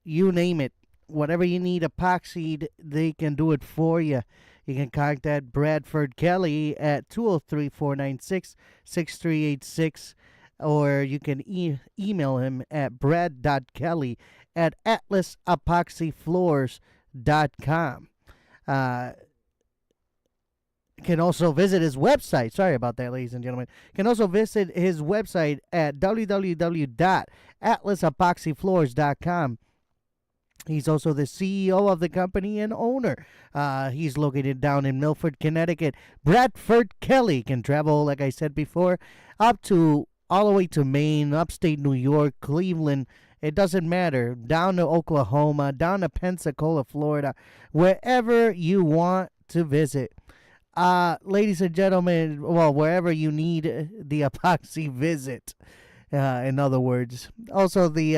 you name it. Whatever you need epoxied, they can do it for you. You can contact Bradford Kelly at 203 496 6386, or you can email him at brad.kelly at atlasepoxyfloors.com. Uh, can also visit his website. Sorry about that, ladies and gentlemen. Can also visit his website at www.atlasepoxyfloors.com. He's also the CEO of the company and owner. He's located down in Milford, Connecticut. Bradford Kelly can travel, like I said before, up to all the way to Maine, upstate New York, Cleveland. It doesn't matter. Down to Oklahoma, down to Pensacola, Florida, wherever you want to visit. Ladies and gentlemen, well, wherever you need the epoxy visit. In other words, also this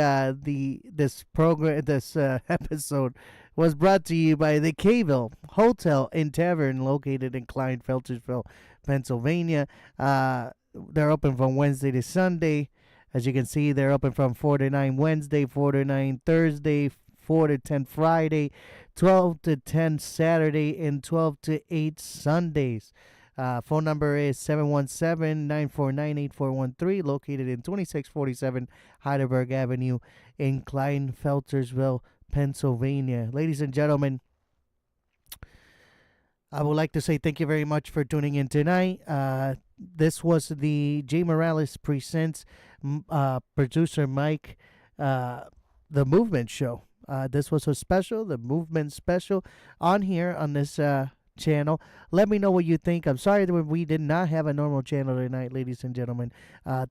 episode was brought to you by the Caville Hotel and Tavern, located in Kleinfeltersville, Pennsylvania. They're open from Wednesday to Sunday. As you can see, they're open from 4 to 9 Wednesday, 4 to 9 Thursday, 4 to 10 Friday, 12 to 10 Saturday, and 12 to 8 Sundays. Phone number is 717-949-8413, located in 2647 Heidelberg Avenue in Kleinfeltersville, Pennsylvania. Ladies and gentlemen, I would like to say thank you very much for tuning in tonight. This was the J. Morales Presents Producer Mike, the Movement Show. This was a special, the Movement Special, on here on this channel. Let me know what you think. I'm sorry that we did not have a normal channel tonight, ladies and gentlemen.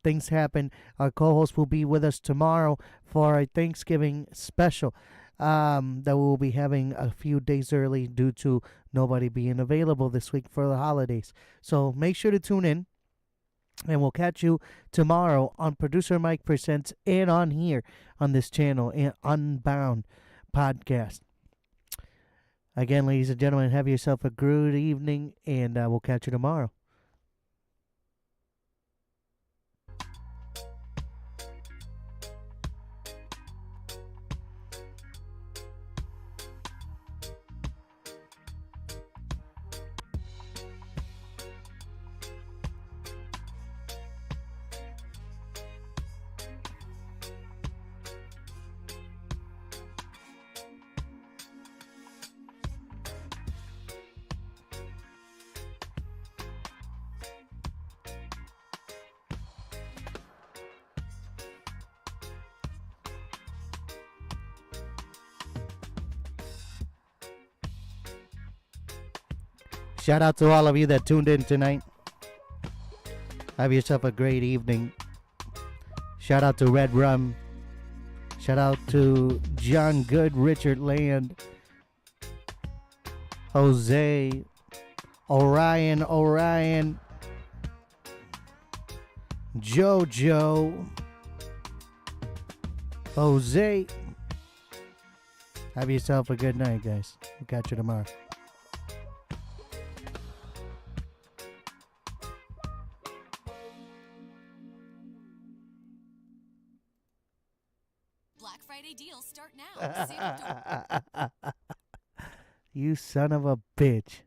Things happen. Our co-host will be with us tomorrow for a Thanksgiving special that we will be having a few days early due to nobody being available this week for the holidays. So make sure to tune in, and we'll catch you tomorrow on Producer Mike Presents and on here on this channel, and Unbound podcast. Again, ladies and gentlemen, have yourself a good evening, and we'll catch you tomorrow. Shout out to all of you that tuned in tonight. Have yourself a great evening. Shout out to Red Rum. Shout out to John Good, Richard Land, Jose, Orion, Jojo, Jose. Have yourself a good night, guys. We'll catch you tomorrow. Black Friday deals start now. Save up to You son of a bitch.